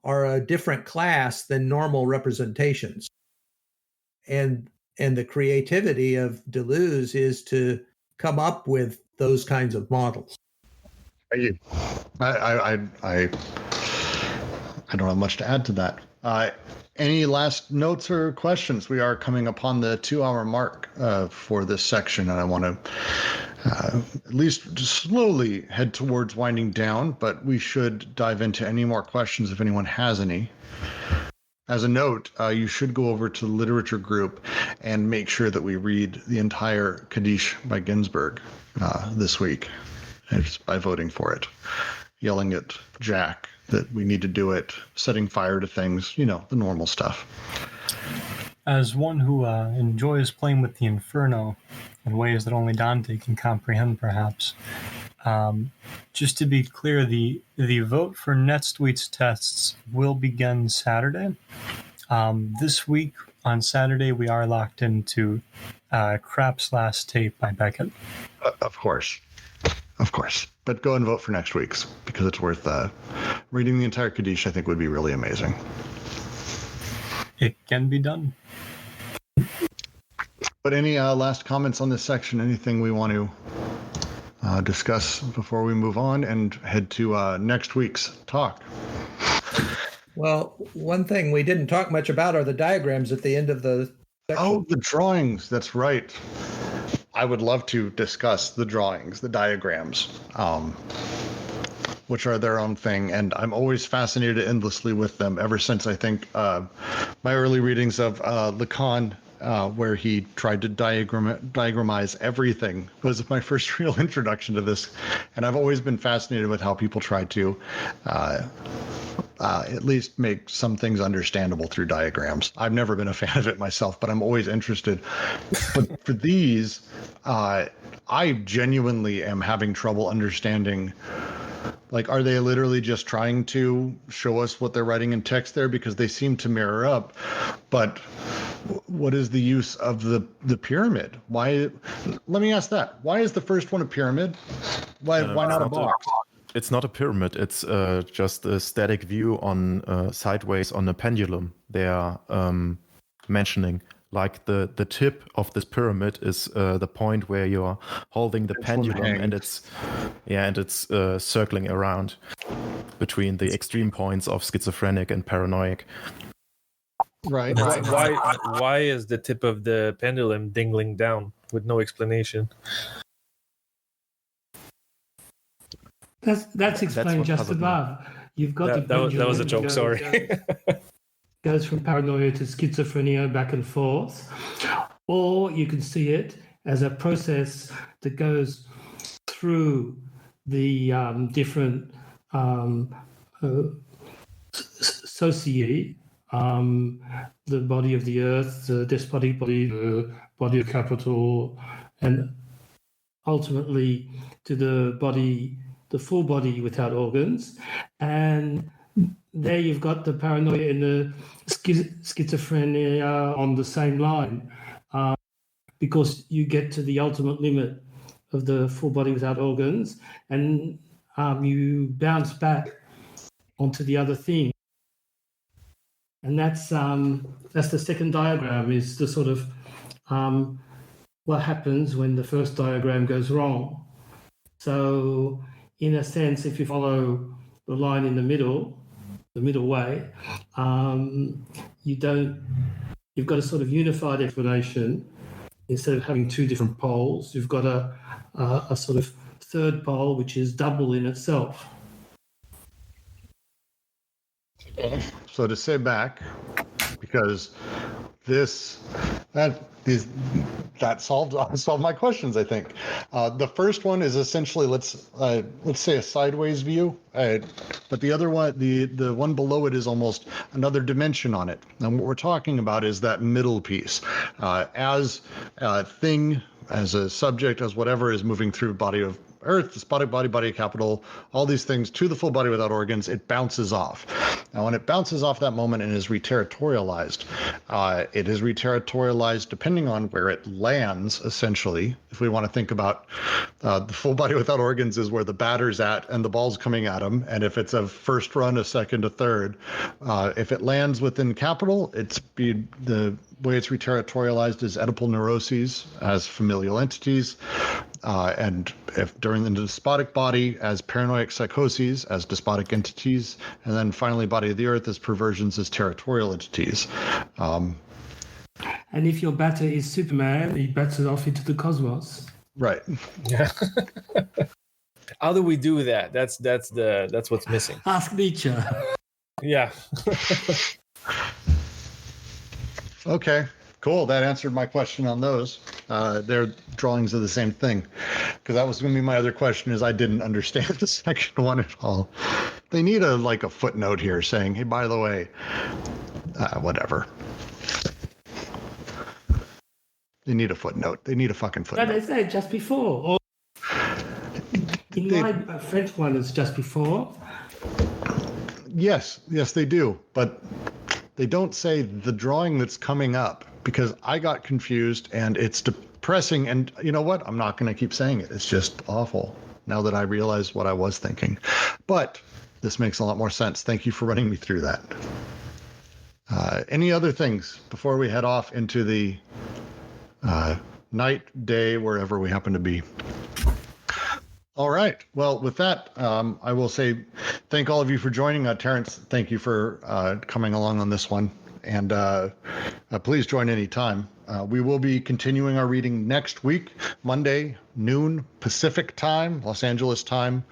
are a different class than normal representations. And the creativity of Deleuze is to come up with those kinds of models. Thank you. I don't have much to add to that. Any last notes or questions? We are coming upon the 2-hour mark for this section, and I want to at least just slowly head towards winding down, but we should dive into any more questions if anyone has any. As a note, you should go over to the literature group and make sure that we read the entire Kaddish by Ginsberg this week, just by voting for it, yelling at Jack that we need to do it, setting fire to things, the normal stuff. As one who enjoys playing with the Inferno in ways that only Dante can comprehend, perhaps, just to be clear, the vote for next week's tests will begin Saturday. This week, on Saturday, we are locked into Krapp's Last Tape by Beckett. Of course. But go and vote for next week's, because it's worth reading the entire Kaddish. I think would be really amazing. It can be done. But any last comments on this section? Anything we want to discuss before we move on and head to next week's talk? Well, one thing we didn't talk much about are the diagrams at the end of the section. Oh, the drawings. That's right. I would love to discuss the drawings, the diagrams, which are their own thing. And I'm always fascinated endlessly with them ever since, I think, my early readings of Lacan, where he tried to diagramize everything, was my first real introduction to this. And I've always been fascinated with how people try to at least make some things understandable through diagrams. I've never been a fan of it myself, but I'm always interested. But for these, I genuinely am having trouble understanding, like, are they literally just trying to show us what they're writing in text there? Because they seem to mirror up. But what is the use of the pyramid? Why? Let me ask that. Why is the first one a pyramid? Why not a box? It's not a pyramid. It's just a static view on sideways on a pendulum. They are mentioning, like the tip of this pyramid is the point where you're holding the pendulum, and it's circling around between the extreme points of schizophrenic and paranoid. Right. Why is the tip of the pendulum dingling down with no explanation? That's explained just above. You've got the pendulum. That was a joke. Sorry. Goes from paranoia to schizophrenia back and forth, or you can see it as a process that goes through the different socii, the body of the earth, the despotic body, the body of capital, and ultimately to the body, the full body without organs. And there you've got the paranoia and the schizophrenia on the same line, because you get to the ultimate limit of the full body without organs, and you bounce back onto the other thing. And that's the second diagram, is the sort of what happens when the first diagram goes wrong. So in a sense, if you follow the line in the middle way, you've got a sort of unified explanation. Instead of having two different poles, you've got a sort of third pole, which is double in itself. So to say back, because that solved my questions, I think. The first one is essentially let's say a sideways view, but the other one, the one below it, is almost another dimension on it. And what we're talking about is that middle piece, as a thing, as a subject, as whatever is moving through body of Earth, body of capital, all these things to the full body without organs, it bounces off. Now, when it bounces off that moment and is reterritorialized, it is reterritorialized depending on where it lands, essentially. If we want to think about the full body without organs is where the batter's at and the ball's coming at him. And if it's a first run, a second, a third, if it lands within capital, the way it's reterritorialized is Oedipal neuroses as familial entities, and if during the despotic body as paranoid psychoses as despotic entities, and then finally body of the earth as perversions as territorial entities. And if your batter is Superman, he bats it off into the cosmos. Right. Yeah. How do we do that? That's what's missing. Ask Nietzsche. Yeah. Okay, cool. That answered my question on those. Their drawings are the same thing, because that was going to be my other question. Is I didn't understand the second one at all. They need a footnote here saying, hey, by the way, whatever. They need a footnote. They need a fucking footnote. No, they say just before. In my French one, it's just before. Yes, they do. But they don't say the drawing that's coming up, because I got confused and it's depressing. And you know what? I'm not going to keep saying it. It's just awful now that I realize what I was thinking. But this makes a lot more sense. Thank you for running me through that. Any other things before we head off into the night, day, wherever we happen to be? All right. Well, with that, I will say thank all of you for joining. Terrence, thank you for coming along on this one. And please join anytime. We will be continuing our reading next week, Monday, noon, Pacific time, Los Angeles time.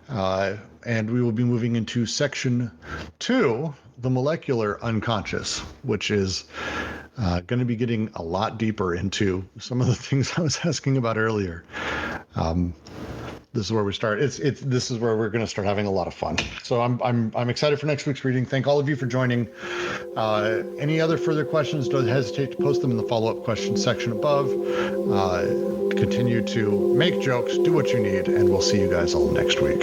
And we will be moving into section 2, the molecular unconscious, which is going to be getting a lot deeper into some of the things I was asking about earlier. This is where we start. This is where we're going to start having a lot of fun. So I'm excited for next week's reading. Thank all of you for joining. Any other further questions, don't hesitate to post them in the follow-up questions section above. Continue to make jokes, do what you need, and we'll see you guys all next week.